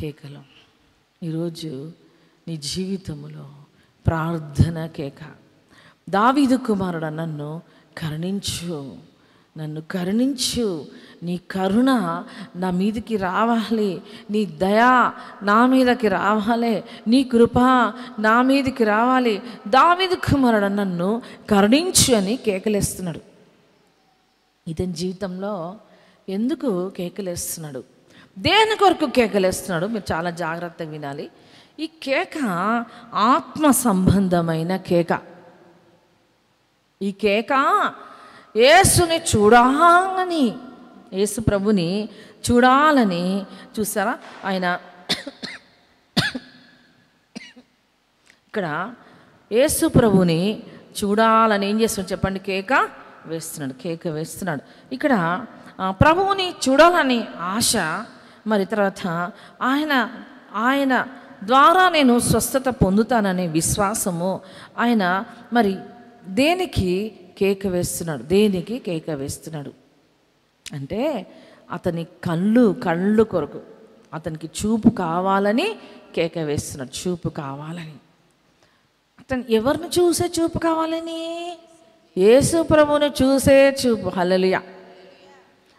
కేకలు. ఈరోజు నీ జీవితంలో ప్రార్థన కేక. దావీదు కుమారుడా నన్ను కరుణించు, నీ కరుణ నా మీదకి రావాలి, నీ దయ నా మీదకి రావాలి, నీ కృప నా మీదకి రావాలి. దావీదు కుమారుడా నన్ను కరుణించు అని కేకలేస్తున్నాడు. ఇతని జీవితంలో ఎందుకు కేకలేస్తున్నాడు, దేని కొరకు కేకలేస్తున్నాడు, మీరు చాలా జాగ్రత్తగా వినాలి. ఈ కేక ఆత్మ సంబంధమైన కేక. ఈ కేక యేసుని చూడాలని, యేసు ప్రభుని చూడాలని. చూసారా, ఆయన ఇక్కడ యేసు ప్రభుని చూడాలని ఏం చేస్తున్నాడు చెప్పండి, కేక వేస్తున్నాడు. ఇక్కడ ప్రభువుని చూడాలని ఆశ, మరి తర్వాత ఆయన ద్వారా నేను స్వస్థత పొందుతాననే విశ్వాసము. ఆయన మరి దేనికి కేక వేస్తున్నాడు అంటే, అతని కళ్ళు కొరకు, అతనికి చూపు కావాలని కేక వేస్తున్నాడు. చూపు కావాలని. అతను ఎవరిని చూసే చూపు కావాలని? యేసు ప్రభువుని చూసే చూపు. హల్లెలూయా.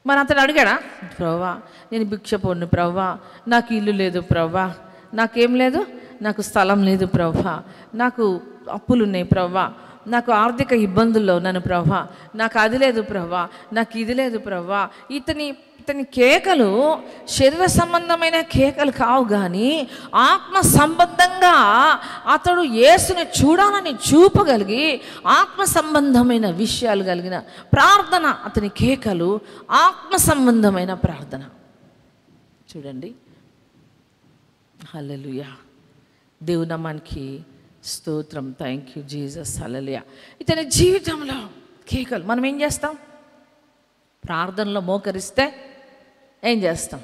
మరి అతడు అడిగాడా, ప్రభువా నేను భిక్షపోను ప్రభువా, నాకు ఇల్లు లేదు ప్రభువా, నాకేం లేదు, నాకు స్థలం లేదు ప్రభువా, నాకు అప్పులు ఉన్నాయి ప్రభువా, నాకు ఆర్థిక ఇబ్బందుల్లో ఉన్నాను ప్రభువా, నాకు అది లేదు ప్రభువా, నాకు ఇది లేదు ప్రభువా. ఇతని కేకలు శరీర సంబంధమైన కేకలు కావు, కానీ ఆత్మ సంబంధంగా అతడు యేసుని చూడాలని చూపగలిగి ఆత్మ సంబంధమైన విషయాలు కలిగిన ప్రార్థన. అతని కేకలు ఆత్మ సంబంధమైన ప్రార్థన. చూడండి. హల్లెలూయా. దేవుని నామానికి స్తోత్రం. Thank you Jesus. హల్లెలూయా. ఇతని జీవితంలో కేకలు. మనం ఏం చేస్తాం? ప్రార్థనలో మోకరిస్తే ఏం చేస్తాం?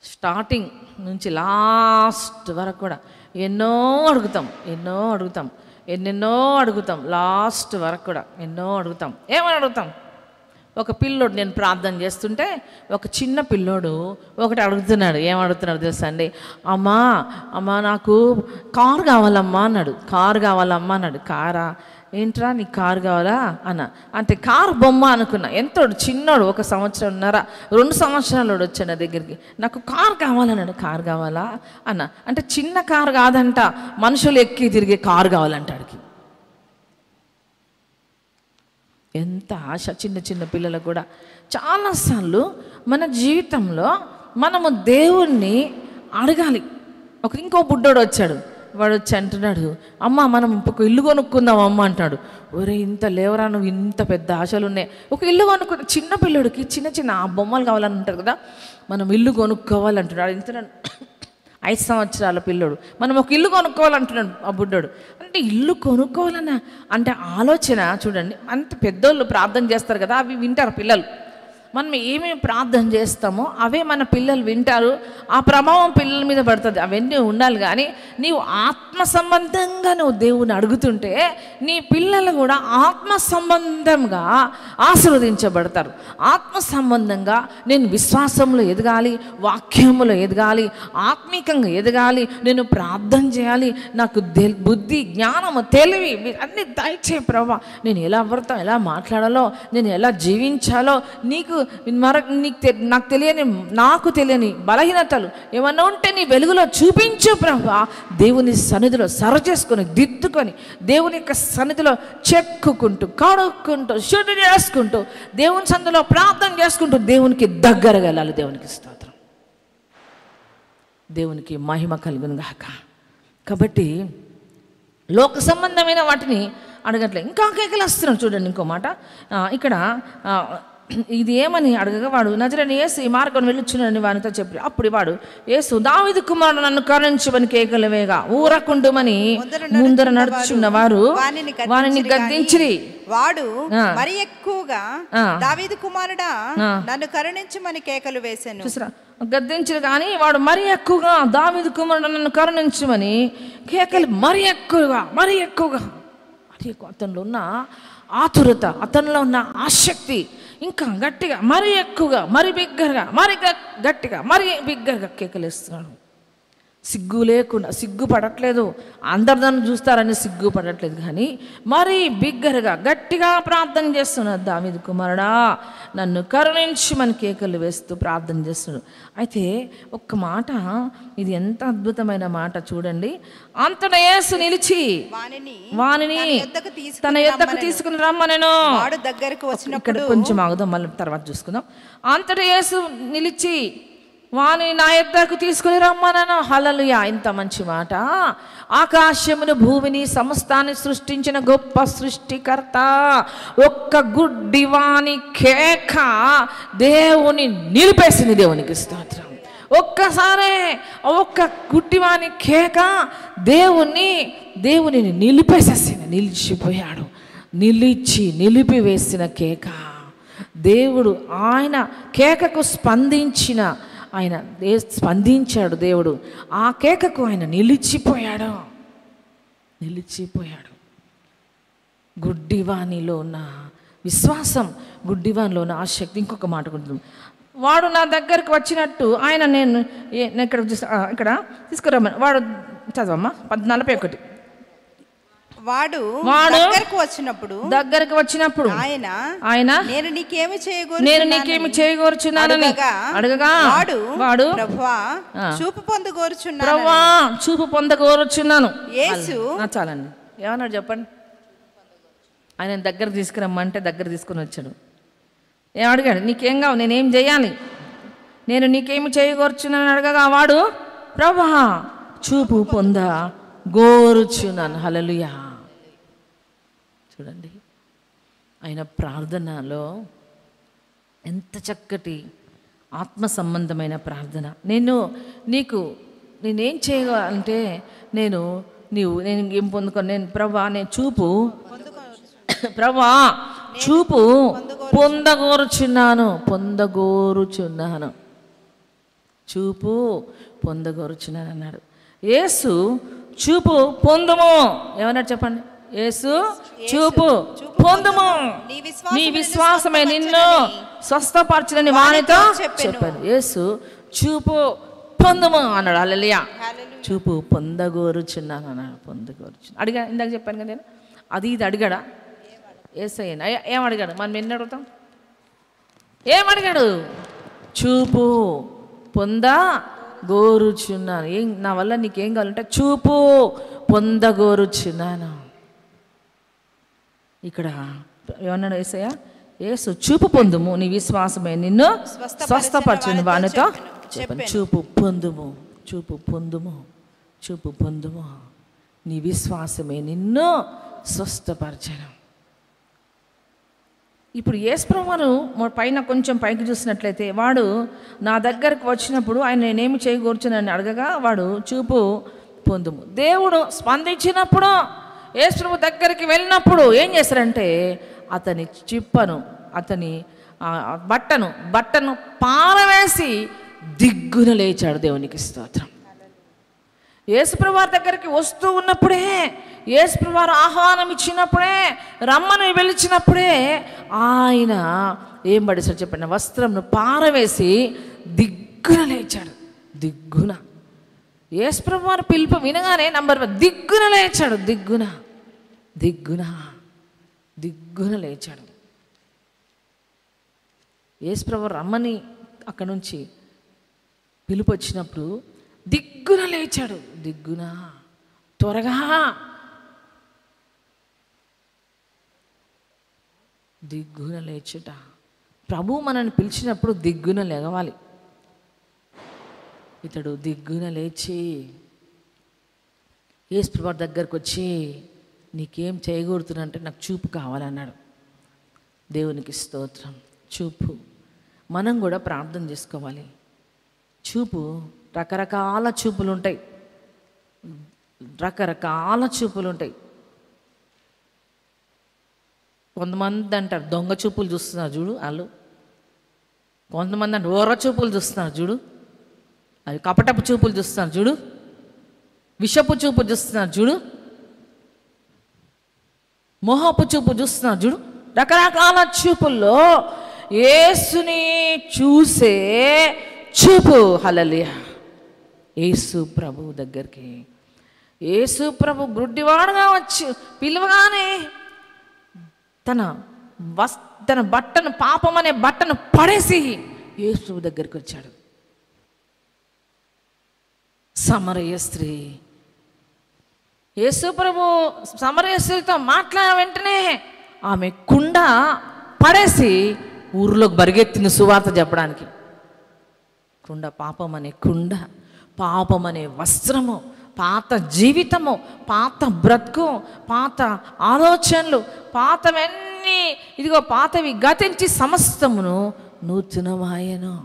స్టార్టింగ్ నుంచి లాస్ట్ వరకు కూడా ఎన్నో అడుగుతాం. లాస్ట్ వరకు కూడా ఎన్నో అడుగుతాం. ఏమని అడుగుతాం? ఒక పిల్లోడు, నేను ప్రార్థన చేస్తుంటే ఒక చిన్న పిల్లోడు ఒకటి అడుగుతున్నాడు. ఏమడుగుతున్నాడు తెలుసా అండి? అమ్మా నాకు కారు కావాలమ్మా అన్నాడు. కారా? ఏంట్రా నీకు కారు కావాలా అన్న. అంటే కారు బొమ్మ అనుకున్నా. ఎంతోడు చిన్నోడు, 1 సంవత్సరంన్నర 2 సంవత్సరాలు వచ్చాడు నా దగ్గరికి. నాకు కారు కావాలన్నాడు. కారు కావాలా అన్న. అంటే చిన్న కారు కాదంట, మనుషులు ఎక్కి తిరిగే కారు కావాలంటాడికి. ఎంత ఆశ చిన్న పిల్లలకు కూడా. చాలాసార్లు మన జీవితంలో మనము దేవుణ్ణి అడగాలి. ఇంకో బుడ్డోడు వచ్చాడు, వాడు వచ్చి అంటున్నాడు, అమ్మ మనం ఒక ఇల్లు కొనుక్కుందాం అమ్మ అంటాడు. ఒరే ఇంత లేవరా, నువ్వు ఇంత పెద్ద ఆశలు ఉన్నాయి, ఒక ఇల్లు కొనుక్కున్న చిన్న పిల్లడికి చిన్న చిన్న బొమ్మలు కావాలని ఉంటారు కదా, మనం ఇల్లు కొనుక్కోవాలంటున్నాడు. ఇంత 5 సంవత్సరాల పిల్లడు మనం ఒక ఇల్లు కొనుక్కోవాలంటున్నాడు ఆ బుడ్డోడు. అంటే ఇల్లు కొనుక్కోవాలన్నా అంటే ఆలోచన చూడండి. అంత పెద్దోళ్ళు ప్రార్థన చేస్తారు కదా, అవి వింటారు పిల్లలు. మనం ఏమేమి ప్రార్థన చేస్తామో అవే మన పిల్లలు వింటారు. ఆ ప్రభావం పిల్లల మీద పడుతుంది. అవన్నీ ఉండాలి. కానీ నీవు ఆత్మ సంబంధంగా నువ్వు దేవుని అడుగుతుంటే నీ పిల్లలు కూడా ఆత్మ సంబంధంగా ఆశీర్వదించబడతారు. ఆత్మ సంబంధంగా నేను విశ్వాసంలో ఎదగాలి, వాక్యంలో ఎదగాలి, ఆత్మీకంగా ఎదగాలి, నేను ప్రార్థన చేయాలి, నాకు బుద్ధి జ్ఞానము తెలివి అన్నీ దయచే ప్రభా, నేను ఎలా ఎవరితో ఎలా మాట్లాడాలో, నేను ఎలా జీవించాలో, నాకు తెలియని బలహీనతలు ఏమన్నా ఉంటే నీ వెలుగులో చూపించు ప్రభా. దేవుని సన్నిధిలో సరిచేసుకొని దిద్దుకొని దేవుని యొక్క సన్నిధిలో చెక్కుకుంటూ కడుక్కుంటూ శుద్ధి చేసుకుంటూ దేవుని సన్నిధిలో ప్రార్థన చేసుకుంటూ దేవునికి దగ్గరగా వెళ్ళాలి. దేవునికి స్తోత్రం, దేవునికి మహిమ కలుగును గాక. కాబట్టి లోక సంబంధమైన వాటిని అడగట్లే. ఇంకా కేకలు వస్తున్నాడు చూడండి. ఇంకో మాట ఇక్కడ ఇది ఏమని అడగగా వాడు నజరేయుడైన యేసు ఈ మార్గం వెళ్ళుచున్నాడని వానితో చెప్పి, అప్పుడు వాడు యేసు దావీదు కుమారుడు నన్ను కరుణించమని కేకలు వేయగా ఊరకుండుమని ముందర నడుచున్న వారు వానిని గద్దించిరి. వాడు మరి ఎక్కువగా దావీదు కుమారుడా నన్ను కరుణించమని కేకలు వేశాను. చూసారా, గద్దించరు. కానీ వాడు మరి ఎక్కువగా దావీదు కుమారుడు నన్ను కరుణించమని కేకలు మరి ఎక్కువగా అతనిలో ఉన్న ఆతురత, అతనిలో ఉన్న ఆసక్తి ఇంకా గట్టిగా, మరి ఎక్కువగా, మరి బిగ్గరగా, మరి గట్టిగా, మరి బిగ్గరగా కేకలేస్తున్నాడు. సిగ్గు లేకుండా, సిగ్గుపడట్లేదు, అందరు దాన్ని చూస్తారని సిగ్గుపడట్లేదు, కానీ మరీ బిగ్గరగా గట్టిగా ప్రార్థన చేస్తున్నాడు. దావీదు కుమారుడా నన్ను కరుణించమని కేకలు వేస్తూ ప్రార్థన చేస్తున్నాడు. అయితే ఒక్క మాట, ఇది ఎంత అద్భుతమైన మాట చూడండి. అంతటా యేసు నిలిచి వానిని తన యొద్దకు తీసుకుని రమ్మనెను. ఇక్కడ కొంచెం ఆగుదాం, మళ్ళీ తర్వాత చూసుకుందాం. అంతటా యేసు నిలిచి వానిని నా యొద్దకు తీసుకుని రమ్మనను. హల్లెలూయా, ఇంత మంచి మాట. ఆకాశమును భూమిని సమస్తాన్ని సృష్టించిన గొప్ప సృష్టికర్త ఒక్క గుడ్డివాని కేక దేవుని నిలిపేసింది. దేవునికి స్తోత్రం. ఒక్కసారే ఒక్క గుడ్డివాని కేక దేవుని నిలిపేసేసింది. నిలిచిపోయాడు. నిలిపివేసిన కేక దేవుడు. ఆయన కేకకు స్పందించాడు దేవుడు. ఆ కేకకు ఆయన నిలిచిపోయాడు. గుడ్డివానిలో ఉన్న విశ్వాసం, గుడ్డివానిలో ఉన్న ఆసక్తి. ఇంకొక మాట ఉంటుంది, వాడు నా దగ్గరకు వచ్చినట్టు ఆయన నేను ఇక్కడ తీసుకురమ్మని వాడు చదవమ్మా 41. వాడు దగ్గరకు వచ్చినప్పుడు ఆయన నేను నీకేమి చేయగోరుచున్నానని అడగగా వాడు చూపు పొందగోరుచున్నాను. చాలండి, ఏమన్నాడు చెప్పండి. ఆయన దగ్గర తీసుకురమ్మంటే దగ్గర తీసుకుని వచ్చాడు. ఏమడిగాడు, నీకేం కావు, నేనేం చేయాలి, నేను నీకేమి చేయగోరుచున్నాను అడగగా వాడు ప్రభువా చూపు పొందగోరుచున్నాను. హల్లెలూయా. చూడండి, ఆయన ప్రార్థనలో ఎంత చక్కటి ఆత్మ సంబంధమైన ప్రార్థన. నేనేం చేయగలంటే నేను ఏం పొందుకోను, నేను ప్రభా నేను చూపు పొందగోరుచున్నాను. చూపు పొందగోరుచున్నాను అన్నాడు. యేసు చూపు పొందుము. ఏమన్నాడు చెప్పండి. యేసు చూపు పొందుము, నీ విశ్వాసమే నిన్ను స్వస్థపరచునని వానితో చెప్పాను. యేసు చూపు పొందుము అన్నాడు. హల్లెలూయా. చూపు పొందగోరుచున్నాను అన్నాడు. అడిగా, ఇందాక చెప్పాను కదా నేను, అది ఇది అడిగాడా యేసయ్య? ఏమడిగాడు? మనం ఎన్ని అడుగుతాం? ఏమడిగాడు? చూపు పొందగోరుచున్నాను. నా వల్ల నీకేం కావాలంటే చూపు పొందగోరుచున్నాను. ఇక్కడ ఏమన్నాడు యేసయ్య? యేసు చూపు పొందుము, నీ విశ్వాసమే నిన్ను స్వస్థపరచును వానితో చెప్పాను. చూపు పొందుము. నీ విశ్వాసమే నిన్ను స్వస్థపరచను. ఇప్పుడు యేసుప్రభువును పైన కొంచెం పైకి చూసినట్లయితే, వాడు నా దగ్గరకు వచ్చినప్పుడు ఆయన నేనేమి చేయకూర్చునని అడగగా వాడు చూపు పొందుము. దేవుడు స్పందించినప్పుడు, యేసుప్రభు దగ్గరికి వెళ్ళినప్పుడు ఏం చేశారంటే అతని చిప్పను, అతని బట్టను పారవేసి దిగ్గున లేచాడు. దేవునికి స్తోత్రం. యేసుప్రభు వారి దగ్గరికి వస్తూ ఉన్నప్పుడే, యేసుప్రభు వారు ఆహ్వానం ఇచ్చినప్పుడే, రమ్మని పిలిచినప్పుడే ఆయన ఏం పడేశాడు చెప్పండి? వస్త్రంను పారవేసి దిగ్గున లేచాడు. దిగ్గున యేసుప్రభు వారి పిలుపు వినగానే నంబర్ 1 దిగ్గున లేచాడు. దిగ్గున దిగ్గున దిగ్గున లేచాడు. యేసుప్రభు రమ్మని అక్కడి నుంచి పిలుపు వచ్చినప్పుడు దిగ్గున లేచాడు. దిగ్గున త్వరగా దిగ్గున లేచుట. ప్రభు మనల్ని పిలిచినప్పుడు దిగ్గున లేవాలి. ఇతడు దిగ్గున లేచి యేసుప్రభు దగ్గరకు వచ్చి, నీకేం చేయకూడుతున్నంటే నాకు చూపు కావాలన్నాడు. దేవునికి స్తోత్రం. చూపు. మనం కూడా ప్రార్థన చేసుకోవాలి. చూపు, రకరకాల చూపులు ఉంటాయి. రకరకాల చూపులు ఉంటాయి. కొంతమంది అంటారు దొంగ చూపులు చూస్తున్నారు చూడు వాళ్ళు. కొంతమంది అంటే ఓర చూపులు చూస్తున్నారు చూడు, అది కపటపు చూపులు చూస్తున్నారు చూడు, విషపు చూపు చూస్తున్నారు చూడు, మోహపు చూపు చూస్తున్నారు చూడు. రకరకాల చూపుల్లో యేసుని చూసే చూపు. హల్లెలూయా. యేసు ప్రభు దగ్గరికి, యేసు ప్రభు గుడ్డివాడుగా వచ్చి పిలువగానే తన బట్టను, పాపం అనే బట్టను పడేసి యేసు దగ్గరికి వచ్చాడు. సమరయ స్త్రీ, యేసు ప్రభు సమరయ స్త్రీతో మాట్లాడిన వెంటనే ఆమె కుండ పడేసి ఊరిలోకి పరిగెత్తింది సువార్త చెప్పడానికి. కుండ, పాపం అనే కుండ, పాపం అనే వస్త్రము, పాత జీవితము, పాత బ్రతుకు, పాత ఆలోచనలు, పాతవన్నీ ఇదిగో పాతవి గతించి సమస్తమును నూతనమాయెను.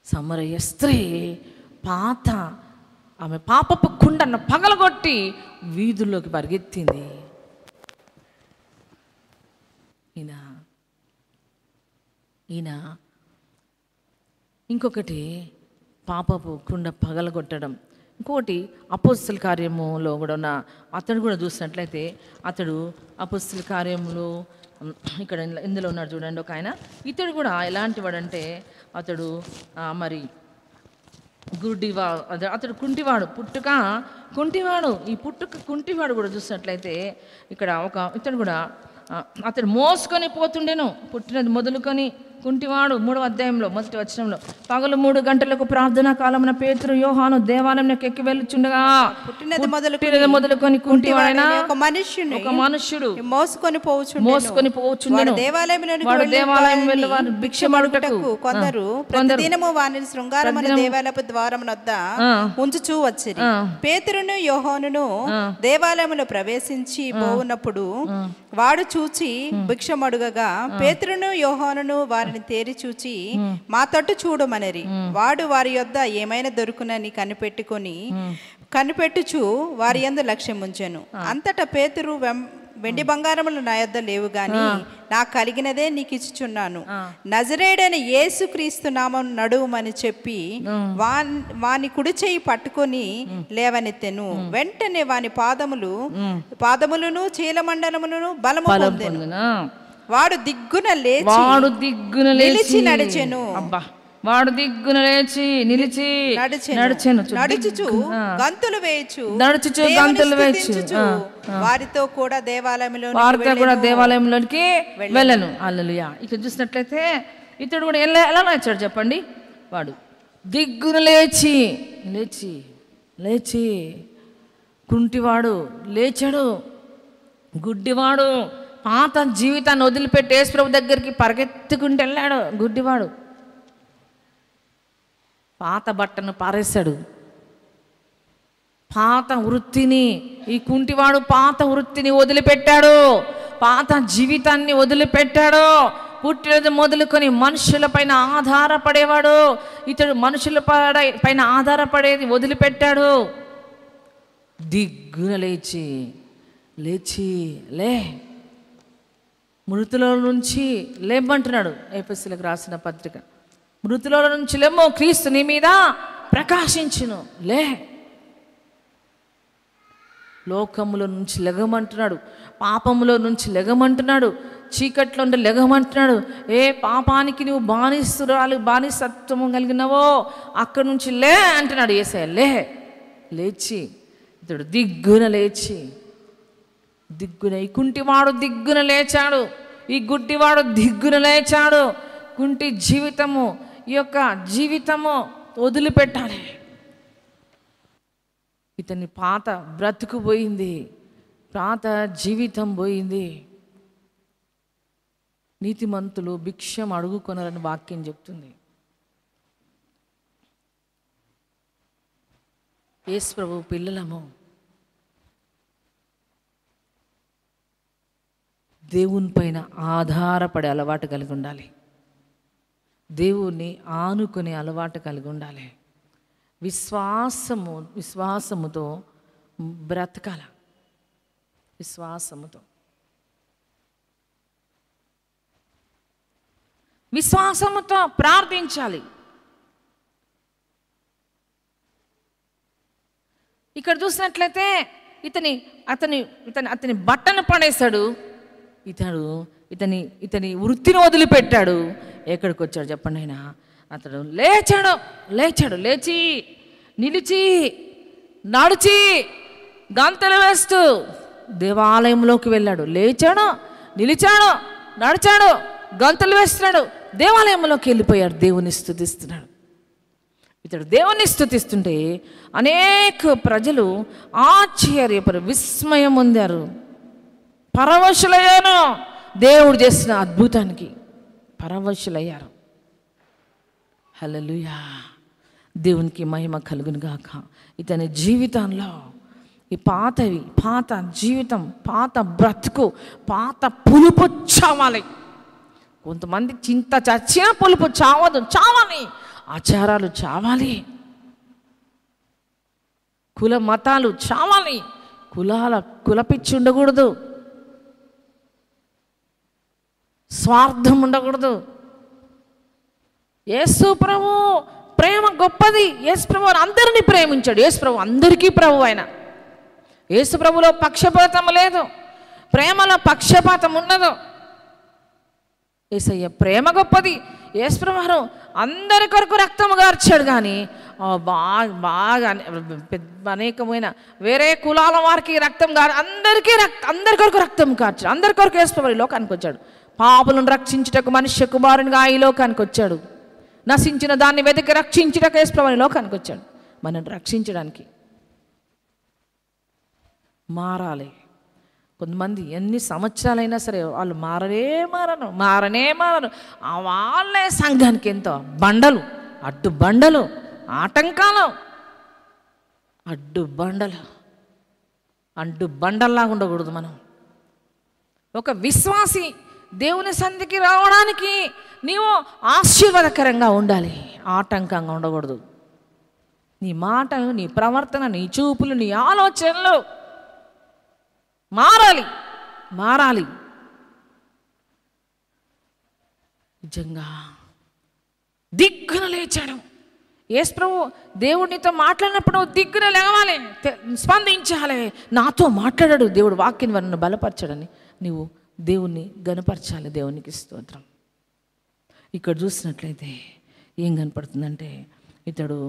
సమరయ స్త్రీ ఆమె పాపపు కుండను పగలగొట్టి వీధుల్లోకి పరిగెత్తింది. ఈయన ఇంకొకటి పాపపు కుండ పగలగొట్టడం. ఇంకోటి అపోస్తల కార్యములో కూడా ఉన్న అతడు కూడా చూసినట్లయితే, అతడు అపోస్తల కార్యములు ఇక్కడ ఇందులో ఉన్నాడు చూడండి ఒక ఆయన. ఇతడు కూడా ఎలాంటి వాడంటే అతడు మరి అతడు కుంటివాడు, పుట్టుక కుంటివాడు. ఈ పుట్టుక కుంటివాడు కూడా చూసినట్లయితే ఇక్కడ ఇతడు కూడా అతడు మోసుకొని పోతుండేను. పుట్టినది మొదలుకొని కుంటివాడు. 3వ అధ్యాయంలో 1వ వచనంలో, పగలు 3 గంటలకు ప్రార్థనా కాలమున పేతురు యోహాను దేవాలయంలోకి ఎక్కి వెళ్ళుచుండగా పుట్టినది మొదలుకొని కుంటివాడైన ఒక మనుష్యుడు మోసుకొని పోవుచుండెను. దేవాలయం వెళ్ళి వారు భిక్షమడుటకు కొందరు ప్రతిదినము వారిని శృంగారమున దేవాలయపు ద్వారమునొద్ద ఉంచుచూ వచ్చిరి. పేతురును యోహానును దేవాలయములో ప్రవేశించి పోవునప్పుడు వాడు చూచి భిక్షమడుగగా పేతురును యోహానును వారిని తేరి చూచి మా తట్టు చూడమనరి. వాడు వారి యొద్ద ఏమైనా దొరుకునని కనిపెట్టుచు వారి యందు లక్ష్యం ఉంచెను. అంతటా పేతురు వెండి బంగారములు నా యొద్ద లేవు గాని నాకు కలిగినదే నీకు ఇచ్చుచున్నాను. నజరేయుడైన యేసు క్రీస్తు నామం నడువుమని చెప్పి వాని కుడి చేయి పట్టుకొని లేవనెత్తెను. వెంటనే వాని పాదములను చీలమండలములను బలము పొందెను. వాడు దిగ్గున లేచి నడిచెను. వాడు దిగ్గున లేచి నిలిచి నడుచుచు గంతులు వేయచ్చు వారితో కూడా దేవాలయంలోకి వెళ్ళను. హల్లెలూయా. ఇక్కడ చూసినట్లయితే ఇతడు కూడా ఎలా లేచాడు చెప్పండి? వాడు దిగ్గున లేచి కుంటివాడు లేచాడు. గుడ్డివాడు పాత జీవితాన్ని వదిలిపెట్టి యేసు ప్రభు దగ్గరికి పరిగెత్తుకుంటూ వెళ్ళాడు. గుడ్డివాడు పాత బట్టను పారేశాడు. పాత వృత్తిని, ఈ కుంటివాడు పాత వృత్తిని వదిలిపెట్టాడు, పాత జీవితాన్ని వదిలిపెట్టాడు. పుట్టినది మొదలుకొని మనుషుల పైన ఆధారపడేవాడు. ఇతడు మనుషుల పైన ఆధారపడేది వదిలిపెట్టాడు. దిగ్గున లేచి లే, మృతుల నుంచి లేమంటున్నాడు. ఎఫెసీయులకు రాసిన పత్రిక, మృతుల నుంచి లేమో, క్రీస్తు నీ మీద ప్రకాశించును. లే, లోకములో నుంచి లెగమంటున్నాడు, పాపములో నుంచి లెగమంటున్నాడు, చీకట్లో ఉండి లెగమంటున్నాడు. ఏ పాపానికి నువ్వు బానిసత్వము కలిగినవో అక్కడి నుంచి లే అంటున్నాడు యేసయ్య. లేచి ఇతడు దిగ్గున లేచి, ఈ కుంటివాడు దిగ్గున లేచాడు, ఈ గుడ్డివాడు దిగ్గున లేచాడు. కుంటి జీవితము, ఈ యొక్క జీవితము వదిలిపెట్టాలి. ఇతని పాత బ్రతుకు పోయింది, పాత జీవితం పోయింది. నీతిమంతులు భిక్షం అడుగుకొనరని వాక్యం చెప్తుంది. యేసు ప్రభు పిల్లలము దేవుని పైన ఆధారపడే అలవాటు కలిగి ఉండాలి. దేవుణ్ణి ఆనుకునే అలవాటు కలిగి ఉండాలి. విశ్వాసముతో బ్రతకాల, విశ్వాసముతో ప్రార్థించాలి. ఇక్కడ చూసినట్లయితే అతని బట్టను పడేశాడు. ఇతని వృత్తిని వదిలిపెట్టాడు. ఎక్కడికి వచ్చాడు చెప్పండి? ఆయన అతడు లేచి నిలిచి నడిచి గంతలు వేస్తూ దేవాలయంలోకి వెళ్ళాడు. నిలిచాడు, నడిచాడు, గంతలు వేస్తున్నాడు, దేవాలయంలోకి వెళ్ళిపోయాడు. దేవుని స్తుతిస్తున్నాడు. ఇతడు దేవుని స్తుతిస్తుంటే అనేక ప్రజలు విస్మయం పొందారు, పరవశులయ్యారు. దేవుడు చేసిన అద్భుతానికి పరవశులయ్యారు. హల్లెలూయా, దేవునికి మహిమ కలుగును గాక. ఇతని జీవితంలో ఈ పాత జీవితం, పాత బ్రతుకు, పాత పులుపు చావాలి. కొంతమంది చింత చచ్చిన పులుపు చావాలి. ఆచారాలు చావాలి, కుల మతాలు చావాలి, కులపిచ్చి ఉండకూడదు, స్వార్థం ఉండకూడదు. యేసు ప్రభు ప్రేమ గొప్పది. యేసు ప్రభు అందరినీ ప్రేమించాడు. యేసు ప్రభు అందరికీ ప్రభు. ఆయన యేసు ప్రభులో పక్షపాతం లేదు, ప్రేమలో పక్షపాతం ఉండదు. యేసయ్య ప్రేమ గొప్పది. యేసు ప్రభు అందరి కొరకు రక్తము గార్చాడు. కానీ బాగా అనేకమైన వేరే కులాల వారికి రక్తం అందరి కొరకు రక్తం కార్చాడు. అందరి కొరకు యేసు ప్రభు ఈ లోకానికి వచ్చాడు. పాపులను రక్షించుటకు మనుష్య కుమారునిగా ఈ లోకానికి వచ్చాడు. నశించిన దాన్ని వెతికి రక్షించుటకు యేసు ప్రభు ఈ లోకానికి వచ్చాడు. మనల్ని రక్షించడానికి మారాలి. కొంతమంది ఎన్ని సంవత్సరాలైనా సరే వాళ్ళు మారనే మారరు. వాళ్ళే సంఘానికి ఎంతో అడ్డు ఆటంకాలు, బండల్లాగా ఉండకూడదు. మనం ఒక విశ్వాసి దేవుని సన్నిధికి రావడానికి నీవు ఆశీర్వాదకరంగా ఉండాలి, ఆటంకంగా ఉండకూడదు. నీ మాటలు, నీ ప్రవర్తన, నీ చూపులు, నీ ఆలోచనలు మారాలి. నిజంగా దిగ్గున లేచాడు యేసు ప్రభు. దేవుడితో మాట్లాడినప్పుడు దిగ్గున లేవాలి, స్పందించాలి. నాతో మాట్లాడాడు దేవుడు, వాక్యం నన్ను బలపరచాడని నీవు దేవుణ్ణి గనపరచాలి. దేవునికి స్తోత్రం. ఇక్కడ చూసినట్లయితే ఏం కనపడుతుందంటే ఇతడు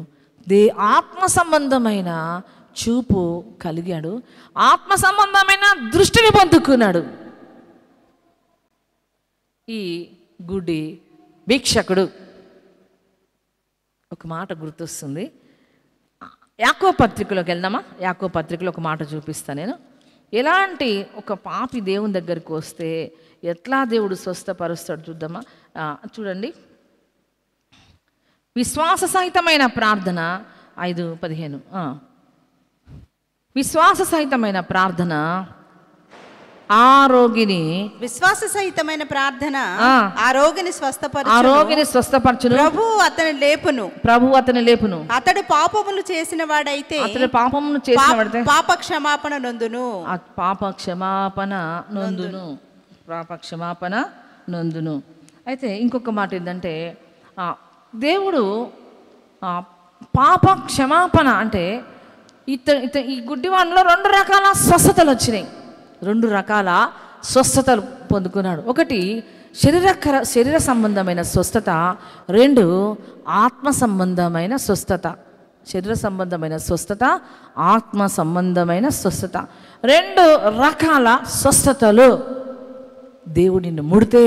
ఆత్మ సంబంధమైన చూపు కలిగాడు, ఆత్మ సంబంధమైన దృష్టిని పొందుకున్నాడు. ఈ గుడి భిక్షకుడు ఒక మాట గుర్తొస్తుంది. యాకోబు పత్రికలోకి వెళ్దామా? యాకోబు పత్రికలో ఒక మాట చూపిస్తాను నేను. ఎలాంటి ఒక పాపి దేవుని దగ్గరికి వస్తే ఎట్లా దేవుడు స్వస్థపరుస్తాడు చూద్దామా? చూడండి, విశ్వాస సహితమైన ప్రార్థన 5:15. విశ్వాస సహితమైన ప్రార్థన ఆ రోగిని, విశ్వాస సహితమైన ప్రార్థన ఆ రోగిని స్వస్థపరచును. ప్రభువు అతని లేపును. అతడు పాపములు చేసిన వాడైతే పాప క్షమాపణ నొందును. అయితే ఇంకొక మాట ఏంటంటే, దేవుడు పాప క్షమాపణ అంటే ఈ గుడ్డివాడిలో 2 రకాల స్వస్థతలు వచ్చినాయి. 2 రకాల స్వస్థతలు పొందుకున్నాడు. ఒకటి శరీర సంబంధమైన స్వస్థత, 2 ఆత్మ సంబంధమైన స్వస్థత. శరీర సంబంధమైన స్వస్థత, ఆత్మ సంబంధమైన స్వస్థత, 2 రకాల స్వస్థతలు. దేవుడు నిన్ను ముడితే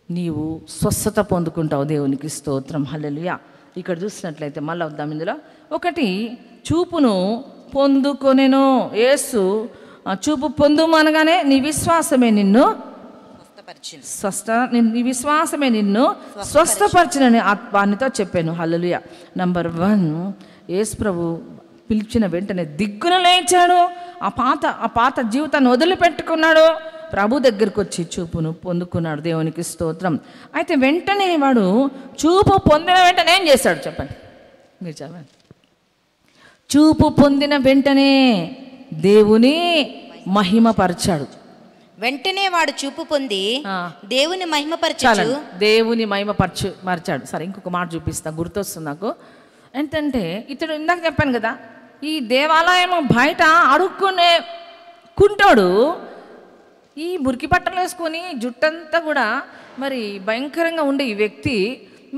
నీవు స్వస్థత పొందుకుంటావు. దేవునికి స్తోత్రం, హల్లెలూయా. ఇక్కడ చూసినట్లయితే మళ్ళీ వద్దాం ఇందులో. ఒకటి చూపును పొందుకొనెను. యేసు చూపు పొందుమనగానే నీ విశ్వాసమే నిన్ను స్వస్థపరచునని వానితో చెప్పాను. హల్లెలూయా. నంబర్ 1, యేసు ప్రభు పిలిచిన వెంటనే దిగ్గున లేచాడు. ఆ పాత జీవితాన్ని వదిలిపెట్టుకున్నాడు. ప్రభు దగ్గరికి వచ్చి చూపును పొందుకున్నాడు. దేవునికి స్తోత్రం. అయితే వెంటనే వాడు చూపు పొందిన వెంటనే ఏం చేశాడు చెప్పండి, మీరు చెప్పండి. చూపు పొందిన వెంటనే దేవుని మహిమపరిచాడు. వెంటనే వాడు చూపు పొంది దేవుని మహిమపరచాడు. సరే, ఇంకొక మాట చూపిస్తా, గుర్తొస్తుంది నాకు. ఏంటంటే ఇతడు ఇందాక చెప్పాను కదా, ఈ దేవాలయం బయట అడుక్కునే కుంటాడు. ఈ మురికి బట్టలు వేసుకొని జుట్టంతా కూడా మరి భయంకరంగా ఉండే ఈ వ్యక్తి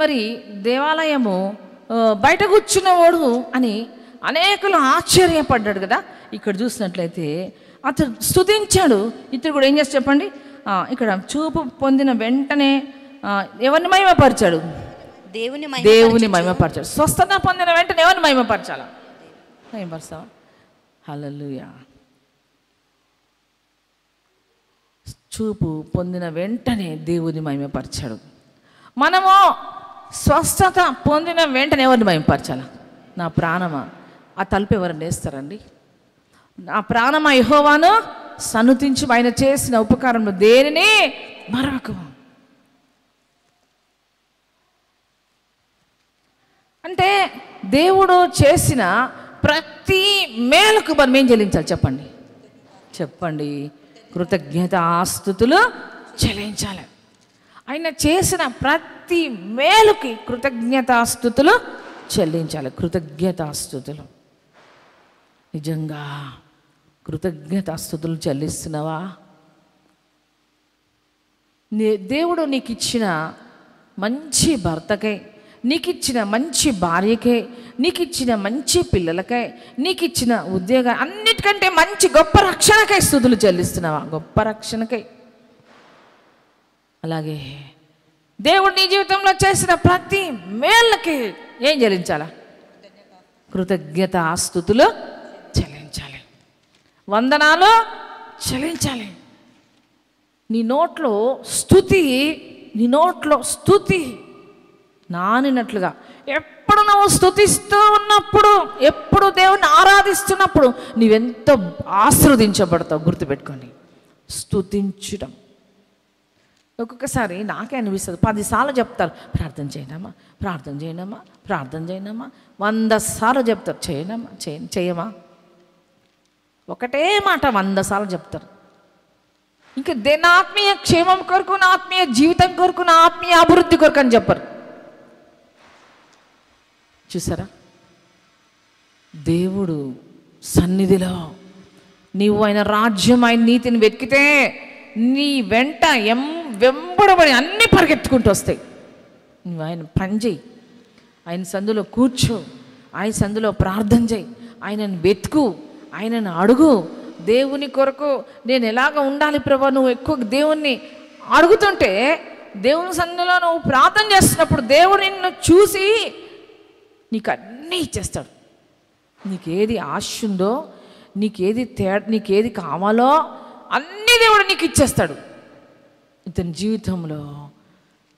మరి దేవాలయము బయట కూర్చున్నవాడు అని అనేకులు ఆశ్చర్యపడ్డాడు కదా. ఇక్కడ చూసినట్లయితే అతడు స్తుతించాడు. ఇతడు కూడా ఏం చేసి చెప్పండి, ఇక్కడ చూపు పొందిన వెంటనే ఎవరిని మహిమపరిచాడు? దేవుని మహిమపరిచాడు. స్వస్థత పొందిన వెంటనే ఎవరిని మహిమపరచాలా? మహిమపరచావా? హల్లెలూయా. చూపు పొందిన వెంటనే దేవుని మహిమపరిచాడు. మనము స్వస్థత పొందిన వెంటనే ఎవరిని మహిమపరచాలా? నా ప్రాణమా, ఆ తలుపు ఎవరిని వేస్తారండి? నా ప్రాణమా యెహోవాను సన్నుతించు, ఆయన చేసిన ఉపకారంలో దేనిని మరొకము. అంటే దేవుడు చేసిన ప్రతి మేలుకు మనం ఏం చెల్లించాలి చెప్పండి కృతజ్ఞతాస్తుతులు చెల్లించాలి. ఆయన చేసిన ప్రతి మేలుకి కృతజ్ఞతాస్తుతులు చెల్లించాలి. కృతజ్ఞతాస్తుతులు నిజంగా కృతజ్ఞతాస్తుతులు చెల్లిస్తున్నావా? దేవుడు నీకు ఇచ్చిన మంచి భర్తకై, నీకు ఇచ్చిన మంచి భార్యకై, నీకు ఇచ్చిన మంచి పిల్లలకై, నీకు ఇచ్చిన ఉద్యోగం, అన్నిటికంటే మంచి గొప్ప రక్షణకై స్తుతులు చెల్లిస్తున్నావా? గొప్ప రక్షణకై. అలాగే దేవుడు నీ జీవితంలో చేసిన ప్రతి మేళ్ళకి ఏం చెల్లించాలా? కృతజ్ఞతాస్తుతులు చెల్లించాలి. వందనాలు చెల్లించాలి. నీ నోట్లో స్తుతి నానినట్లుగా ఎప్పుడు నువ్వు స్తుతిస్తూ ఉన్నప్పుడు, ఎప్పుడు దేవుని ఆరాధిస్తున్నప్పుడు నీవెంతో ఆశీర్వదించబడతావు. గుర్తుపెట్టుకోండి, స్తుతించడం. ఒక్కొక్కసారి నాకే అనిపిస్తుంది, 10 సార్లు చెప్తారు ప్రార్థన చేయనమ్మా, 100 సార్లు చెప్తారు చేయమా. ఒకటే మాట 100 సార్లు చెప్తారు. ఇంకా నా ఆత్మీయ క్షేమం కొరకు, నా ఆత్మీయ జీవితం కొరకు, నా ఆత్మీయ అభివృద్ధి కొరకు అని చెప్పరు. చూసారా? దేవుడు సన్నిధిలో నీవు ఆయన రాజ్యం, ఆయన నీతిని వెతికితే నీ వెంట వెంబడబడి అన్నీ పరిగెత్తుకుంటూ వస్తాయి. నువ్వు ఆయన పని చేయి, ఆయన సందులో కూర్చో, ఆయన సందులో ప్రార్థన చేయి, ఆయనను వెతుకు, ఆయనను అడుగు. దేవుని కొరకు నేను ఎలాగ ఉండాలి ప్రభా, నువ్వు ఎక్కువ దేవుణ్ణి అడుగుతుంటే, దేవుని సందులో నువ్వు ప్రార్థన చేస్తున్నప్పుడు దేవుడు నిన్ను చూసి నీకు అన్నీ ఇచ్చేస్తాడు. నీకేది ఆశ ఉందో, నీకేది కావాలో అన్నీ దేవుడు నీకు ఇచ్చేస్తాడు. ఇతని జీవితంలో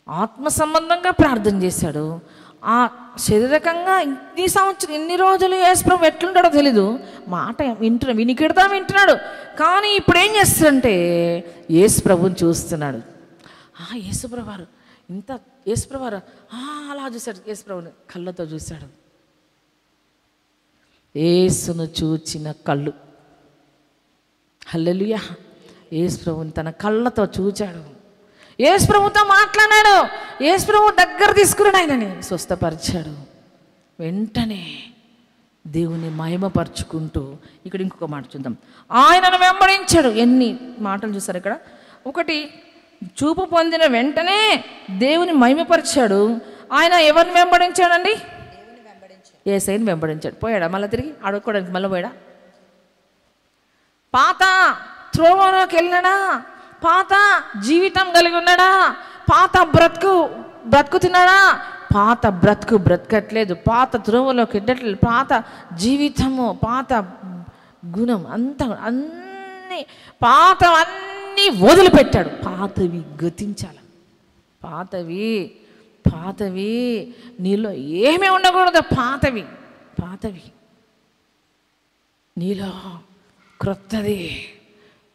ఆత్మ సంబంధంగా ప్రార్థన చేశాడు, ఆ శారీరకంగా ఇన్ని సంవత్సరం ఇన్ని రోజులు యేసుప్రభు ఎట్లుంటాడో తెలీదు, మాట వినికిడతా వింటున్నాడు. కానీ ఇప్పుడు ఏం చేస్తాడంటే యేసుప్రభుని చూస్తున్నాడు. యేసుప్రభువారు ఇంత యేసుప్రభువారు అలా చూశాడు, యేసుప్రభుని కళ్ళతో చూశాడు. యేసును చూచిన కళ్ళు, హల్లెలూయా, యేసుప్రభుని తన కళ్ళతో చూచాడు. యేసుప్రభుతో మాట్లాడాడు. యేసుప్రభు దగ్గర తీసుకున్నాడు, ఆయనని స్వస్థపరిచాడు. వెంటనే దేవుని మహిమపరుచుకుంటూ ఇక్కడ ఇంకొక మాట చూద్దాం. ఆయనను వెంబడించాడు. ఎన్ని మాటలు చూసారు ఇక్కడ. ఒకటి, చూపు పొందిన వెంటనే దేవుని మహిమపరిచాడు. ఆయన ఎవరిని వెంబడించాడండి? యేసయ్యని వెంబడించాడు. పోయాడా మళ్ళీ తిరిగి అడుక్కోవడానికి? మళ్ళీ పోయాడా? పాత త్రోవలోకి వెళ్ళినాడా? పాత జీవితం కలిగి ఉన్నాడా? పాత బ్రతుకుతున్నాడా? పాత బ్రతకట్లేదు. పాత త్రోవలోకి వెళ్ళట్లేదు. పాత జీవితము, పాత గుణం అంతా అన్నీ పాతవన్నీ వదిలిపెట్టాడు. పాతవి గతించాలి. పాతవి నీలో ఏమీ ఉండకూడదు. పాతవి నీలో క్రొత్తది.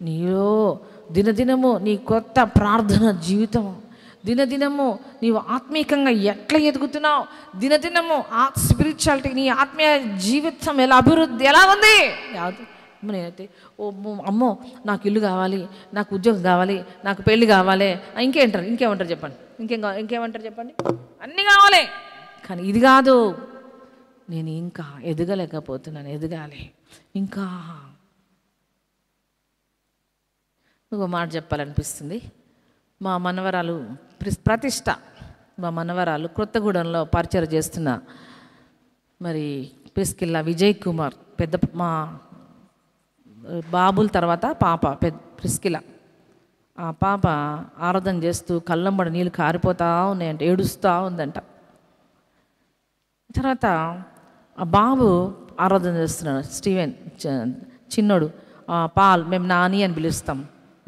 నీలో దినదినము నీ కొత్త ప్రార్థన జీవితము, దినదినము నీవు ఆత్మీయంగా ఎట్లా ఎదుగుతున్నావు, దినదినము స్పిరిచువాలిటీ, నీ ఆత్మీయ జీవితం అభివృద్ధి ఎలా ఉంది? నేనైతే అమ్మో నాకు ఇల్లు కావాలి, నాకు ఉద్యోగం కావాలి, నాకు పెళ్ళి కావాలి, ఇంకేమంటారు చెప్పండి? ఇంకేమంటారు చెప్పండి? అన్నీ కావాలి. కానీ ఇది కాదు, నేను ఇంకా ఎదగలేకపోతున్నాను, ఎదగాలి ఇంకా. ఒక మాట చెప్పాలనిపిస్తుంది. మా మనవరాలు ప్రతిష్ట, మా మనవరాలు కొత్తగూడెంలో పరిచయం చేస్తున్న మరి ప్రిస్కిల్లా విజయ్ కుమార్, పెద్ద మా బాబుల తర్వాత పాప ప్రిస్కిల్లా, ఆ పాప ఆరాధన చేస్తూ కళ్ళంబడి నీళ్ళు కారిపోతూ ఉన్నాయంట, ఏడుస్తూ ఉందంట. తర్వాత ఆ బాబు ఆరాధన చేస్తున్నాడు, స్టీవెన్ చిన్నోడు, పాల్, మేము నాని అని పిలుస్తాం,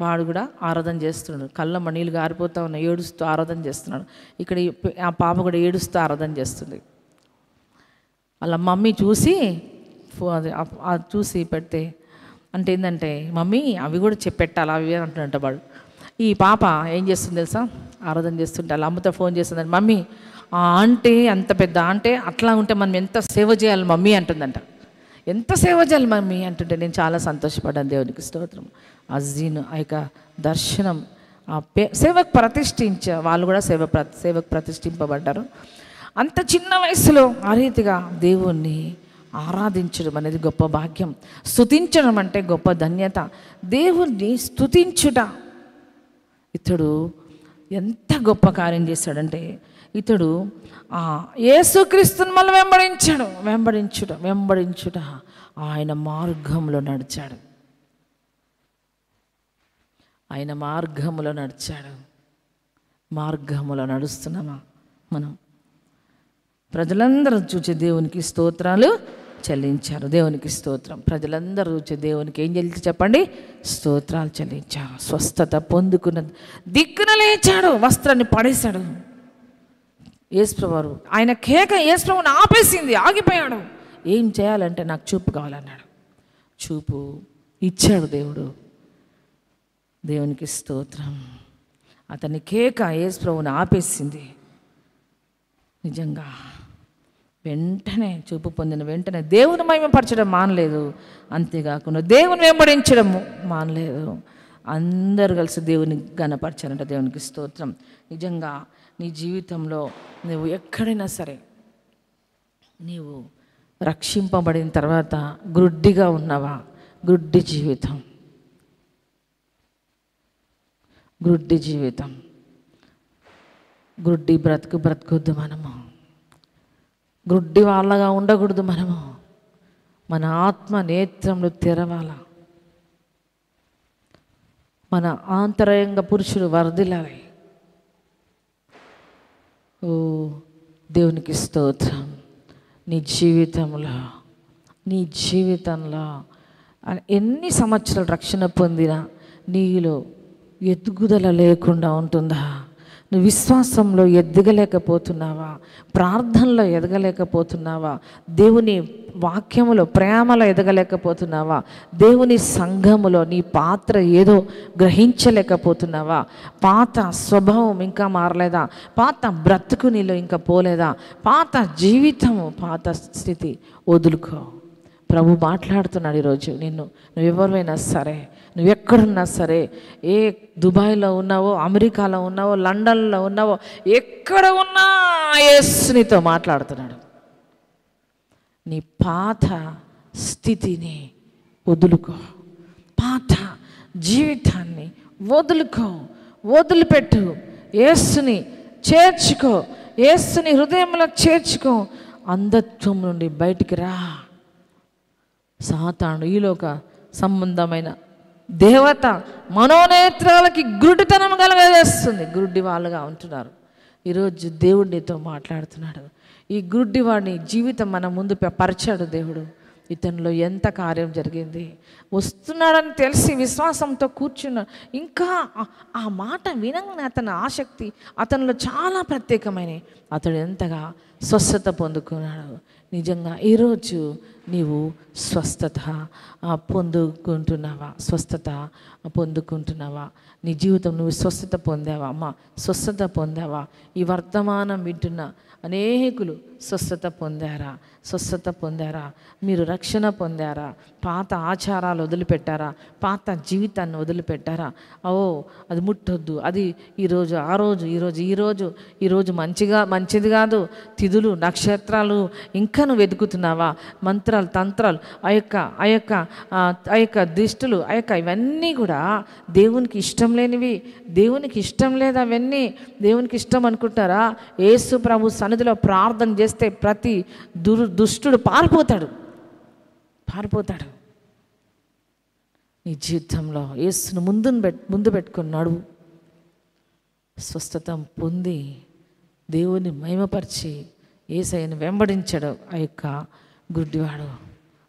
వాడు కూడా ఆరాధన చేస్తున్నాడు. కళ్ళమ్మ నీళ్ళు గారిపోతూ ఉన్నాయి, ఏడుస్తూ ఆరాధన చేస్తున్నాడు. ఇక్కడ ఆ పాప కూడా ఏడుస్తూ ఆరాధన చేస్తుంది. వాళ్ళ మమ్మీ చూసి చూసి పెడితే అంటే ఏంటంటే, మమ్మీ అవి కూడా పెట్టాలి అవి అంటున్నట్ట వాడు. ఈ పాప ఏం చేస్తుంది తెలుసా? ఆరాధన చేస్తుంటే వాళ్ళ అమ్మతో ఫోన్ చేస్తుందంట, మమ్మీ అంటే అంత పెద్ద అంటే అట్లా ఉంటే మనం ఎంత సేవ చేయాలి మమ్మీ అంటుందంట. ఎంత సేవ చేయాలి మమ్మీ అంటుంటే నేను చాలా సంతోషపడ్డాను. దేవునికి స్తోత్రం. అజీన్ ఆ యొక్క దర్శనం, ఆ సేవకు వాళ్ళు కూడా సేవకు ప్రతిష్ఠింపబడ్డారు. అంత చిన్న వయసులో ఆ రీతిగా దేవుణ్ణి ఆరాధించడం అనేది గొప్ప భాగ్యం. స్తుతించడం అంటే గొప్ప ధన్యత. దేవుణ్ణి స్తుతించుట. ఇతడు ఎంత గొప్ప కార్యం చేశాడంటే, ఇతడు యేసుక్రీస్తుని మళ్ళీ వెంబడించుట ఆయన మార్గంలో నడిచాడు. మార్గంలో నడుస్తున్నామా మనం? ప్రజలందరూ చూచే దేవునికి స్తోత్రాలు చెల్లించారు. దేవునికి స్తోత్రం. ప్రజలందరూ చూచే దేవునికి ఏం చెల్లి చెప్పండి? స్తోత్రాలు చెల్లించారు. స్వస్థత పొందుకున్న దిక్కున లేచాడు, వస్త్రాన్ని పడేశాడు. యేసుప్రభువారు ఆయన కేక యేసుప్రభుని ఆపేసింది, ఆగిపోయాడు. ఏం చేయాలంటే నాకు చూపు కావాలన్నాడు. చూపు ఇచ్చాడు దేవుడు. దేవునికి స్తోత్రం. అతని కేక యేసుప్రభుని ఆపేసింది. నిజంగా వెంటనే చూపు పొందిన వెంటనే దేవుని మహిమపరచడం మానలేదు, అంతేకాకుండా దేవుని వెంబడించడం మానలేదు. అందరూ కలిసి దేవుని ఘనపరచారంట. దేవునికి స్తోత్రం. నిజంగా నీ జీవితంలో నువ్వు ఎక్కడైనా సరే నీవు రక్షింపబడిన తర్వాత గ్రుడ్డిగా ఉన్నావా? గ్రుడ్డి జీవితం, గ్రుడ్డి బ్రతకొద్దు మనము. గ్రుడ్డి వాళ్ళగా ఉండకూడదు మనము. మన ఆత్మ నేత్రములు తెరవాల. మన ఆంతరంగ పురుషుడు వర్ధిల్లాలి. ఓ దేవునికి స్తోత్రం. నీ జీవితంలో ఎన్ని సంవత్సరాలు రక్షణ పొందినా నీలో ఎదుగుదల లేకుండా ఉంటుందా? నువ్వు విశ్వాసంలో ఎదగలేకపోతున్నావా? ప్రార్థనలో ఎదగలేకపోతున్నావా? దేవుని వాక్యములో ప్రేమలో ఎదగలేకపోతున్నావా? దేవుని సంఘములో నీ పాత్ర ఏదో గ్రహించలేకపోతున్నావా? పాత స్వభావం ఇంకా మారలేదా? పాత బ్రతుకు నీలో ఇంకా పోలేదా? పాత జీవితము, పాత స్థితి వదులుకో. ప్రభు మాట్లాడుతున్నాడు ఈరోజు నిన్ను. నువ్వెవరైనా సరే, నువ్వెక్కడున్నా సరే, ఏ దుబాయ్లో ఉన్నావో, అమెరికాలో ఉన్నావో, లండన్లో ఉన్నావో, ఎక్కడ ఉన్నా యేసు నీతో మాట్లాడుతున్నాడు. నీ పాత స్థితిని వదులుకో, పాత జీవితాన్ని వదులుకో, వదిలిపెట్టు. యేసుని చేర్చుకో, యేసుని హృదయంలో చేర్చుకో. అంధత్వం నుండి బయటికి రా. సాతాను ఈలోక సంబంధమైన దేవత మనోనేత్రాలకి గుడ్డితనం కలగజేస్తుంది. గుడ్డి వాళ్ళుగా ఉంటున్నారు. ఈరోజు దేవుడు నీతో మాట్లాడుతున్నాడు. ఈ గుడ్డివాడిని జీవితం మన ముందు పరిచాడు దేవుడు. ఇతనిలో ఎంత కార్యం జరిగింది. వస్తున్నాడని తెలిసి విశ్వాసంతో కూర్చున్నాడు. ఇంకా ఆ మాట వినంగానే అతని ఆసక్తి అతనిలో చాలా ప్రత్యేకమైనవి. అతడు ఎంతగా స్వస్థత పొందుకున్నాడు. నిజంగా ఈరోజు నీవు స్వస్థత పొందుకుంటున్నావా? స్వస్థత పొందుకుంటున్నావా? నీ జీవితం నువ్వు స్వస్థత పొందావా? అమ్మ, స్వస్థత పొందావా? ఈ వర్తమానం వింటున్న అనేకులు స్వస్థత పొందారా? స్వస్థత పొందారా? మీరు రక్షణ పొందారా? పాత ఆచారాలు వదిలిపెట్టారా? పాత జీవితాన్ని వదిలిపెట్టారా? ఓ అది ముట్టొద్దు, అది ఈరోజు ఆ రోజు, ఈరోజు మంచిది కాదు, తిథులు నక్షత్రాలు ఇంకా నువ్వు వెతుకుతున్నావా? మంత్రాలు, తంత్రాలు, ఆ యొక్క దిష్టులు, ఇవన్నీ కూడా దేవునికి ఇష్టం లేనివి. దేవునికి ఇష్టం లేదు అవన్నీ. దేవునికి ఇష్టం అనుకుంటారా? యేసు ప్రభు సన్నిధిలో ప్రార్థన చేస్తే ప్రతి దుష్టుడు పారిపోతాడు. నీ జీవితంలో యేసును ముందు పెట్టుకొని నడువు. స్వస్థత పొంది దేవుని మహిమపరిచి యేసయ్యను వెంబడించాడు ఆ యొక్క గుడ్డివాడు.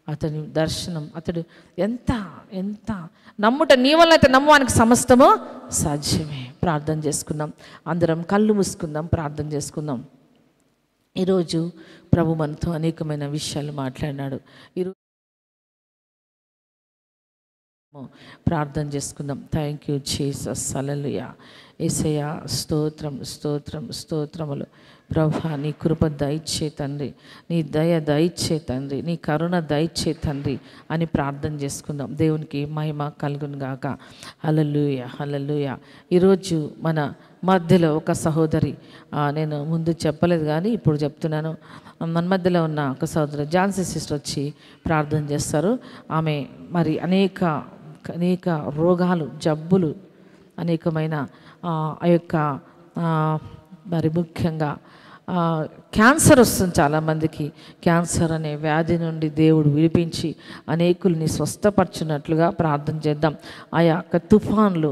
అతని దర్శనం, అతడు ఎంత నమ్ముట నీ వల్ల అయితే నమ్మవానికి సమస్తము సాధ్యమే. ప్రార్థన చేసుకుందాం. అందరం కళ్ళు మూసుకుందాం, ప్రార్థన చేసుకుందాం. ఈరోజు ప్రభు మనతో అనేకమైన విషయాలు మాట్లాడినాడు. ఈరోజు ప్రార్థన చేసుకుందాం. Thank you Jesus. హల్లెలూయా. యేసయ్యా స్తోత్రములు. ప్రభా, నీ కృప దయచే తండ్రి, నీ దయ దయచే తండ్రి, నీ కరుణ దయచే తండ్రి అని ప్రార్థన చేసుకుందాం. దేవునికి మహిమ కలుగును గాక. హల్లెలూయా. ఈరోజు మన మధ్యలో ఒక సహోదరి, నేను ముందు చెప్పలేదు కానీ ఇప్పుడు చెప్తున్నాను, మన మధ్యలో ఉన్న ఒక సహోదరి ఝాన్సీ సిస్టర్ వచ్చి ప్రార్థన చేస్తారు. ఆమె మరి అనేక రోగాలు, జబ్బులు, అనేకమైన ఆ యొక్క మరి ముఖ్యంగా క్యాన్సర్ వస్తుంది చాలామందికి. క్యాన్సర్ అనే వ్యాధి నుండి దేవుడు విడిపించి అనేకుల్ని స్వస్థపరచున్నట్లుగా ప్రార్థన చేద్దాం. ఆ యొక్క తుఫాన్లు,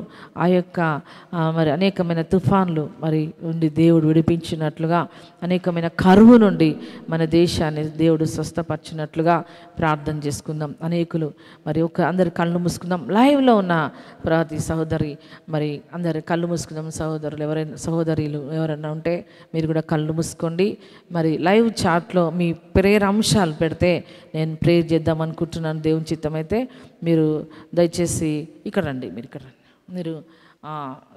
మరి అనేకమైన తుఫాన్లు మరి నుండి దేవుడు విడిపించినట్లుగా, అనేకమైన కరువు నుండి మన దేశాన్ని దేవుడు స్వస్థపరచున్నట్లుగా ప్రార్థన చేసుకుందాం. అనేకులు మరి అందరి కళ్ళు మూసుకుందాం. లైవ్లో ఉన్న ప్రతి సహోదరి, మరి అందరి కళ్ళు మూసుకుందాం. సహోదరులు ఎవరైనా ఉంటే మీరు కూడా కళ్ళు మూసుకోండి. మరి లైవ్ చాట్లో మీ ప్రేయర్ అంశాలు పెడితే నేను ప్రేయర్ చేద్దాం అనుకుంటున్నాను. దేవుని చిత్తమైతే మీరు దయచేసి ఇక్కడ రండి. మీరు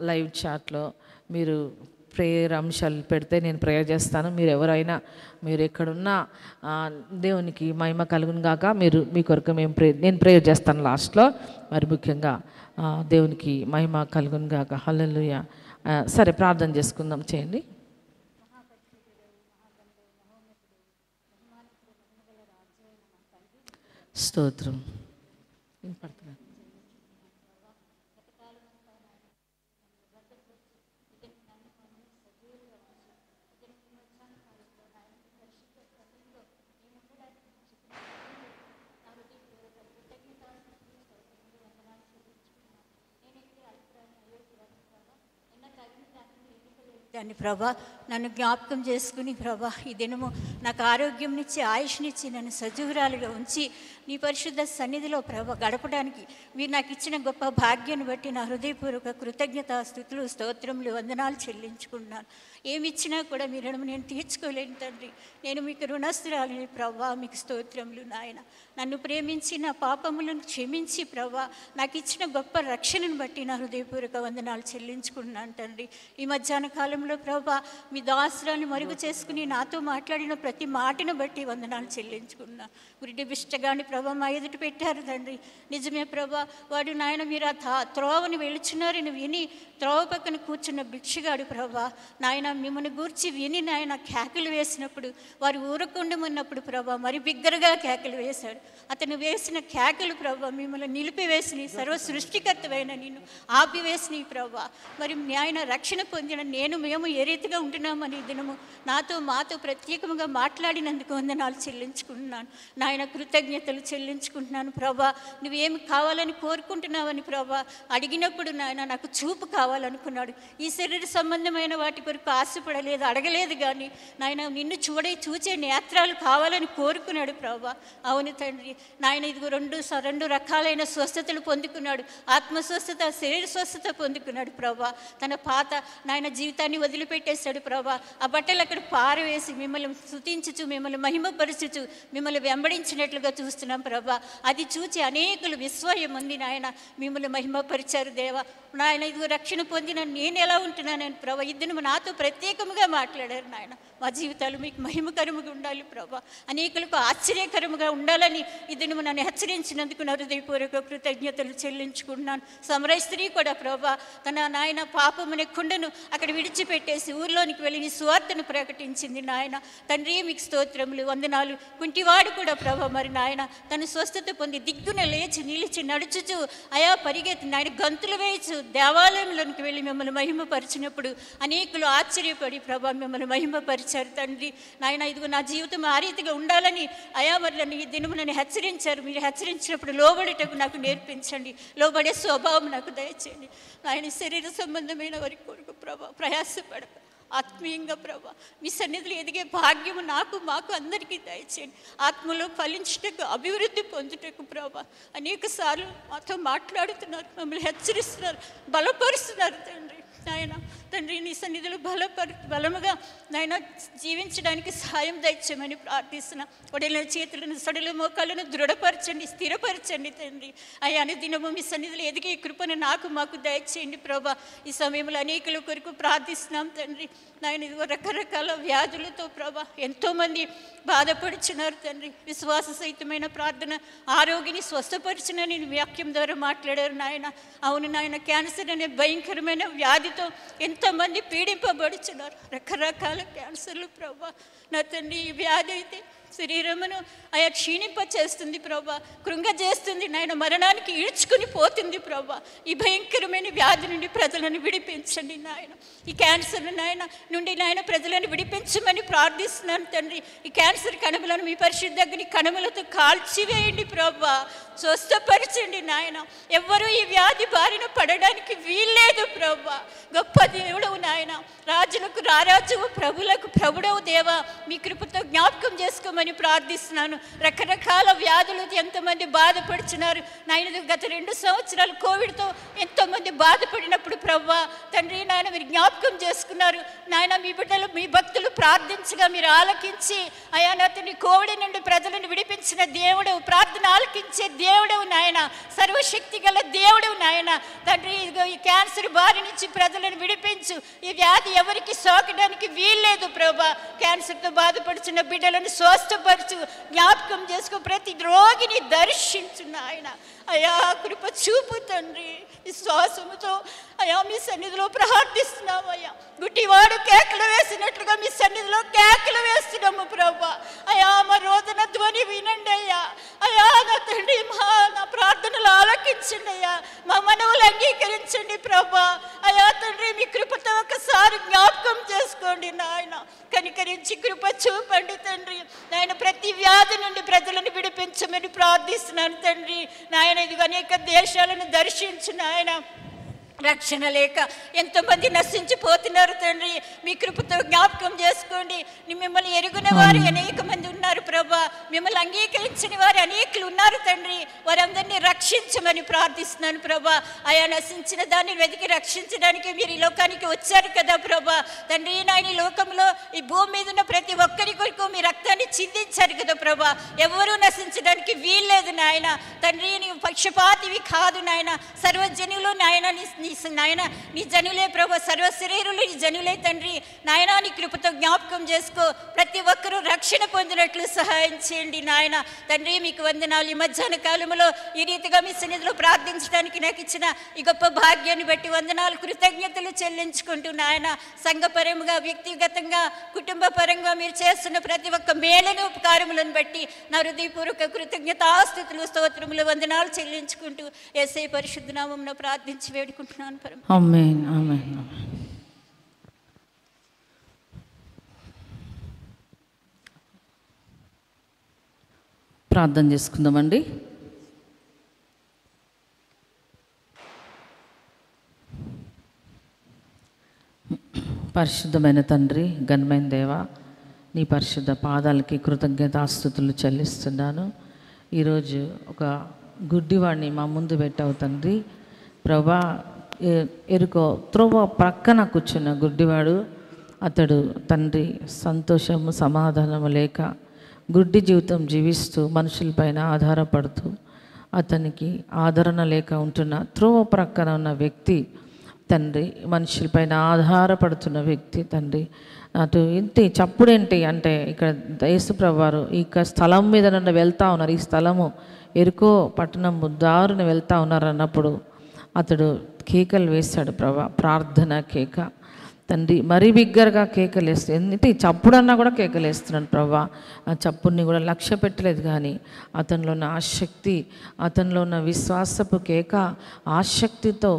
లైవ్ చాట్లో మీరు ప్రేయర్ అంశాలు పెడితే నేను ప్రేయర్ చేస్తాను. మీరు ఎవరైనా, మీరు ఎక్కడున్నా దేవునికి మహిమ కలుగును గాక. మీ కొరకు నేను ప్రేయర్ చేస్తాను లాస్ట్లో. మరి ముఖ్యంగా దేవునికి మహిమ కలుగును గాక. హల్లెలూయా. సరే, ప్రార్థన చేసుకుందాం. చేయండి. స్తోత్రం. దాన్ని ప్రభా నన్ను జ్ఞాపకం చేసుకుని ప్రభా ఈ దినము నాకు ఆరోగ్యంనిచ్చి ఆయుష్నిచ్చి నన్ను సజీవురాలుగా ఉంచి నీ పరిశుద్ధ సన్నిధిలో ప్రభా గడపడానికి మీరు నాకు ఇచ్చిన గొప్ప భాగ్యాన్ని బట్టి నా హృదయపూర్వక కృతజ్ఞతాస్తుతులు స్తోత్రములు వందనాలు చెల్లించుకున్నాను. ఏమి ఇచ్చినా కూడా మీ రుణము నేను తీర్చుకోలేను తండ్రి. నేను మీకు రుణస్తురాలిని ప్రభా, మీకు స్తోత్రములు నాయన. నన్ను ప్రేమించి నా పాపములను క్షమించి ప్రభా నాకు ఇచ్చిన గొప్ప రక్షణను బట్టి నా హృదయపూర్వక వందనాలు చెల్లించుకున్నాను తండ్రి. ఈ మధ్యాహ్న కాలంలో ప్రభా మీ దాసురాన్ని మరుగు చేసుకుని నాతో మాట్లాడిన ప్రతి మాటను బట్టి వందనాలు చెల్లించుకున్నాను. గురిటి బిష్టగాని ప్రభా మా ఎదుట పెట్టారు తండ్రి. నిజమే ప్రభా, వాడు నాయన మీరు ఆ త్రోవని వెళుచున్నారని విని త్రోవ పక్కన కూర్చున్న భిక్షగాడు ప్రభా నాయన మిమ్మల్ని గూర్చి విని నాయన కేకలు వేసినప్పుడు వారు ఊరకుండమన్నప్పుడు ప్రభా మరి బిగ్గరగా కేకలు వేశాడు. అతను వేసిన కేకలు ప్రభా మిమ్మల్ని నిలిపివేసిన సర్వ సృష్టికర్తమైన నిన్ను ఆపివేసిన ప్రభా మరి ఆయన రక్షణ పొందిన మేము ఏ రీతిగా ఉంటున్నామని దినము మాతో ప్రత్యేకంగా మాట్లాడినందుకు వందనాలు చెల్లించుకుంటున్నాను నాయన. కృతజ్ఞతలు చెల్లించుకుంటున్నాను ప్రభా. నువ్వేమి కావాలని కోరుకుంటున్నావని ప్రభా అడిగినప్పుడు నాయన నాకు చూపు కావాలనుకున్నాడు. ఈ శరీర సంబంధమైన వాటి కొరకు ఆశపడలేదు, అడగలేదు. కానీ నాయన నిన్ను చూచే నేత్రాలు కావాలని కోరుకున్నాడు ప్రభా. అవును తండ్రి నాయన ఇదిగో రెండు రకాలైన స్వస్థతలు పొందుకున్నాడు. ఆత్మస్వస్థత, శరీర స్వస్థత పొందుకున్నాడు ప్రభా. తన పాత నాయన జీవితాన్ని వదిలిపెట్టేశాడు ప్రభా. ఆ బట్టలు అక్కడ పారవేసి మిమ్మల్ని స్తుతించుచు మిమ్మల్ని మహిమపరచుచు మిమ్మల్ని వెంబడించినట్లుగా చూస్తున్నాం ప్రభా. అది చూచి అనేకులు విస్మయం ఉంది నాయన మిమ్మల్ని మహిమపరిచారు దేవా. నాయన ఇదిగో రక్షణ పొందిన నేను ఎలా ఉంటున్నానని ప్రభా ఇద్దరు నాతో ప్రత్యేకంగా మాట్లాడారు నాయన. మా జీవితాలు మీకు మహిమకరముగా ఉండాలి ప్రభా, అనేకులకు ఆశ్చర్యకరముగా ఉండాలని ఇద్దరు నన్ను హెచ్చరించినందుకు నా హృదయపూర్వక కృతజ్ఞతలు చెల్లించుకుంటున్నాను. సమరయ స్త్రీ కూడా ప్రభా తన నాయన పాపమునే కుండను అక్కడ విడిచిపెట్టేసి ఊర్లోనికి వెళ్ళి నీ సువార్తను ప్రకటించింది నాయన. తండ్రి మీకు స్తోత్రములు వందనాలు. కుంటివాడు కూడా ప్రభా మరి నాయన తను స్వస్థత పొంది దిగ్గున లేచి నిలిచి నడుచుచు అయా పరిగెత్తి నాయన గంతులు వేయచ్చు దేవాలయంలోనికి వెళ్ళి మిమ్మల్ని మహిమపరిచినప్పుడు అనేకులు ఆశ్చర్యపడి ప్రభా మిమ్మల్ని మహిమపరిచారు తండ్రి. నాయన ఇదిగో నా జీవితం ఆ రీతిగా ఉండాలని అయా మరి నన్ను ఈ దినము నన్ను హెచ్చరించారు. మీరు హెచ్చరించినప్పుడు లోబడేటకు నాకు నేర్పించండి, లోబడే స్వభావం నాకు దయచేయండి. ఆయన శరీర సంబంధమైన వారి కొరకు ప్రభా ప్రయాసపడక ఆత్మీయంగా ప్రభా మీ సన్నిధిలో ఎదిగే భాగ్యము మాకు అందరికీ దయచేయండి. ఆత్మలో ఫలించుటకు అభివృద్ధి పొందుటకు ప్రభా అనేక సార్లు మాతో మాట్లాడుతున్నారు, మమ్మల్ని హెచ్చరిస్తున్నారు, బలపరుస్తున్నారు తండ్రి. నాయన తండ్రి నీ సన్నిధిలో బలముగా నాయన జీవించడానికి సహాయం దయచేయమని ప్రార్థిస్తున్నా. ఒడిల చేతులను సడుల మోకాళ్ళను దృఢపరచండి, స్థిరపరచండి తండ్రి. అయ్యా దినము మీ సన్నిధిలో ఎదిగే కృపను మాకు దయచేయండి ప్రభా. ఈ సమయంలో అనేకుల కొరకు ప్రార్థిస్తున్నాం తండ్రి. నాయన ఇదిగో రకరకాల వ్యాధులతో ప్రభా ఎంతోమంది బాధపడుచున్నారు తండ్రి. విశ్వాస సహితమైన ప్రార్థన ఆరోగ్యాన్ని స్వస్థపరిచిన నేను వాక్యం ద్వారా మాట్లాడారు నాయన. అవును నాయన క్యాన్సర్ అనే భయంకరమైన వ్యాధితో ఎంతోమంది పీడింపబడుచున్నారు. రకరకాల క్యాన్సర్లు ప్రభా నా తండ్రి. ఈ వ్యాధి అయితే శరీరమును ఆయా క్షీణింపచేస్తుంది ప్రభా, కృంగజేస్తుంది నాయన, మరణానికి ఈడ్చుకుని పోతుంది ప్రభా. ఈ భయంకరమైన వ్యాధి నుండి ప్రజలను విడిపించండి నాయన. ఈ క్యాన్సర్ నాయన నుండి నాయన ప్రజలను విడిపించమని ప్రార్థిస్తున్నాను తండ్రి. ఈ క్యాన్సర్ కణములను మీ పరిశుద్ధ కణములతో కాల్చివేయండి ప్రభా, స్వస్థపరచండి నాయన. ఎవ్వరూ ఈ వ్యాధి బారిన పడడానికి వీల్లేదు ప్రభా. గొప్ప దేవుడవు నాయన, రాజులకు రారాజువు, ప్రభులకు ప్రభుడవు దేవా. మీ కృపతో జ్ఞాపకం చేసుకోమని ప్రార్థిస్తున్నాను. రకరకాల వ్యాధులు ఎంతోమంది బాధపడుచున్నారు నాయన. గత 2 సంవత్సరాలు కోవిడ్తో ఎంతోమంది బాధపడినప్పుడు ప్రభా తండ్రి నాయన మీరు జ్ఞాపకం చేసుకున్నారు నాయన. మీ బిడ్డలు మీ భక్తులు ప్రార్థించగా మీరు ఆలకించి అయా నా తండ్రి కోవిడ్ నుండి ప్రజలను విడిపించిన దేవుడవు, ప్రార్థన ఆలకించే దేవుడవు నాయన, సర్వశక్తి గల దేవుడవు నాయన. తండ్రి ఇదిగో ఈ క్యాన్సర్ బారి నుంచి ప్రజలను విడిపించు. ఈ వ్యాధి ఎవరికి సోకడానికి వీల్లేదు ప్రభా. క్యాన్సర్తో బాధపడుచున్న బిడ్డలను స్వస్థపరచు, జ్ఞాపకం చేసుకో, ప్రతి రోగిని దర్శించు నాయన. అయా కృప చూపు తండ్రి. విశ్వాసముతో అయా మీ సన్నిధిలో ప్రార్థిస్తున్నాము అయ్యా. గుడ్డివాడు కేకలు వేసినట్లుగా మీ సన్నిధిలో కేకలు వేస్తున్నాము ప్రభా. అయా మా రోదన ధ్వని వినండి అయ్యా. అయా నా తండ్రి నా ప్రార్థనలు ఆలకించండి అయ్యా. మా మనవులు అంగీకరించండి ప్రభా. అయా తండ్రి మీ కృపతో ఒకసారి జ్ఞాపకం చేసుకోండి నాయన. కనికరించి కృప చూపండి తండ్రి నాయన. ప్రతి వ్యాధి నుండి ప్రజలను విడిపించమని ప్రార్థిస్తున్నాను తండ్రి నాయన. ఇదిగో అనేక దేశాలను దర్శించు నాయన. రక్షణ లేక ఎంతోమంది నశించిపోతున్నారు తండ్రి. మీ కృపతో జ్ఞాపకం చేసుకోండి. మిమ్మల్ని ఎరుగున వారు అనేక మంది ఉన్నారు ప్రభా. మిమ్మల్ని అంగీకరించిన వారు అనేకులు ఉన్నారు తండ్రి. వారందరినీ రక్షించమని ప్రార్థిస్తున్నాను ప్రభా. ఆయా నశించిన దాన్ని వెతికి రక్షించడానికి మీరు ఈ లోకానికి వచ్చారు కదా ప్రభా. తండ్రి నాయన, ఈ లోకంలో ఈ భూమి మీద ఉన్న ప్రతి ఒక్కరి కొరకు మీ రక్తాన్ని చిందించారు కదా ప్రభా. ఎవరూ నశించడానికి వీల్లేదు నాయన. తండ్రి నీవు పక్షపాతివి కాదు నాయన. సర్వజనులు నాయన నాయన నీ జనులే ప్రభు. సర్వ శరీరులు నీ జనులే తండ్రి. నాయన నీ కృపతో జ్ఞాపకం చేసుకో. ప్రతి ఒక్కరూ రక్షణ పొందినట్లు సహాయం చేయండి నాయన. తండ్రి మీకు వందనాలు. ఈ మధ్యాహ్న కాలంలో ఈ రీతిగా మీ సన్నిధిలో ప్రార్థించడానికి నాకు ఇచ్చిన ఈ గొప్ప భాగ్యాన్ని బట్టి వందనాలు, కృతజ్ఞతలు చెల్లించుకుంటూ నాయన, సంఘపరంగా, వ్యక్తిగతంగా, కుటుంబ పరంగా మీరు చేస్తున్న ప్రతి ఒక్క మేలను ఉపకారములను బట్టి నా హృదయపూర్వక కృతజ్ఞతాస్తుతులు, స్తోత్రములు, వందనాలు చెల్లించుకుంటూ యేసయ్య పరిశుద్ధ నామమున ప్రార్థించి వేడుకుంటున్నాను. ఆమేన్, ఆమేన్. ప్రార్థన చేసుకుందామండి. పరిశుద్ధమైన తండ్రి, ఘనమైన దేవ, నీ పరిశుద్ధ పాదాలకి కృతజ్ఞతాస్తుతులు చెల్లిస్తున్నాను. ఈరోజు ఒక గుడ్డివాడిని మా ముందు పెట్టావు తండ్రి. ప్రభా, ఎరుకో త్రోవ ప్రక్కన కూర్చున్న గుడ్డివాడు, అతడు తండ్రి సంతోషము సమాధానము లేక గుడ్డి జీవితం జీవిస్తూ మనుషులపైన ఆధారపడుతూ అతనికి ఆదరణ లేక ఉంటున్న త్రోవ ప్రక్కన ఉన్న వ్యక్తి తండ్రి, మనుషులపైన ఆధారపడుతున్న వ్యక్తి తండ్రి. అటు ఏంటి చప్పుడేంటి అంటే, ఇక్కడ యేసుప్రభువు వారు ఈ స్థలం మీద నన్ను వెళ్తా ఉన్నారు, ఈ స్థలము ఎరుకో పట్టణం దారుని వెళ్తా ఉన్నారు అన్నప్పుడు అతడు కేకలు వేశాడు ప్రభా. ప్రార్థన కేక తండ్రి, మరీ బిగ్గరగా కేకలేస్తే ఏంటి చప్పుడన్నా కూడా కేకలేస్తున్నాడు ప్రభా. ఆ చప్పుడిని కూడా లక్ష్య పెట్టలేదు, కానీ అతనిలో ఉన్న ఆసక్తి, అతనిలో ఉన్న విశ్వాసపు కేక, ఆసక్తితో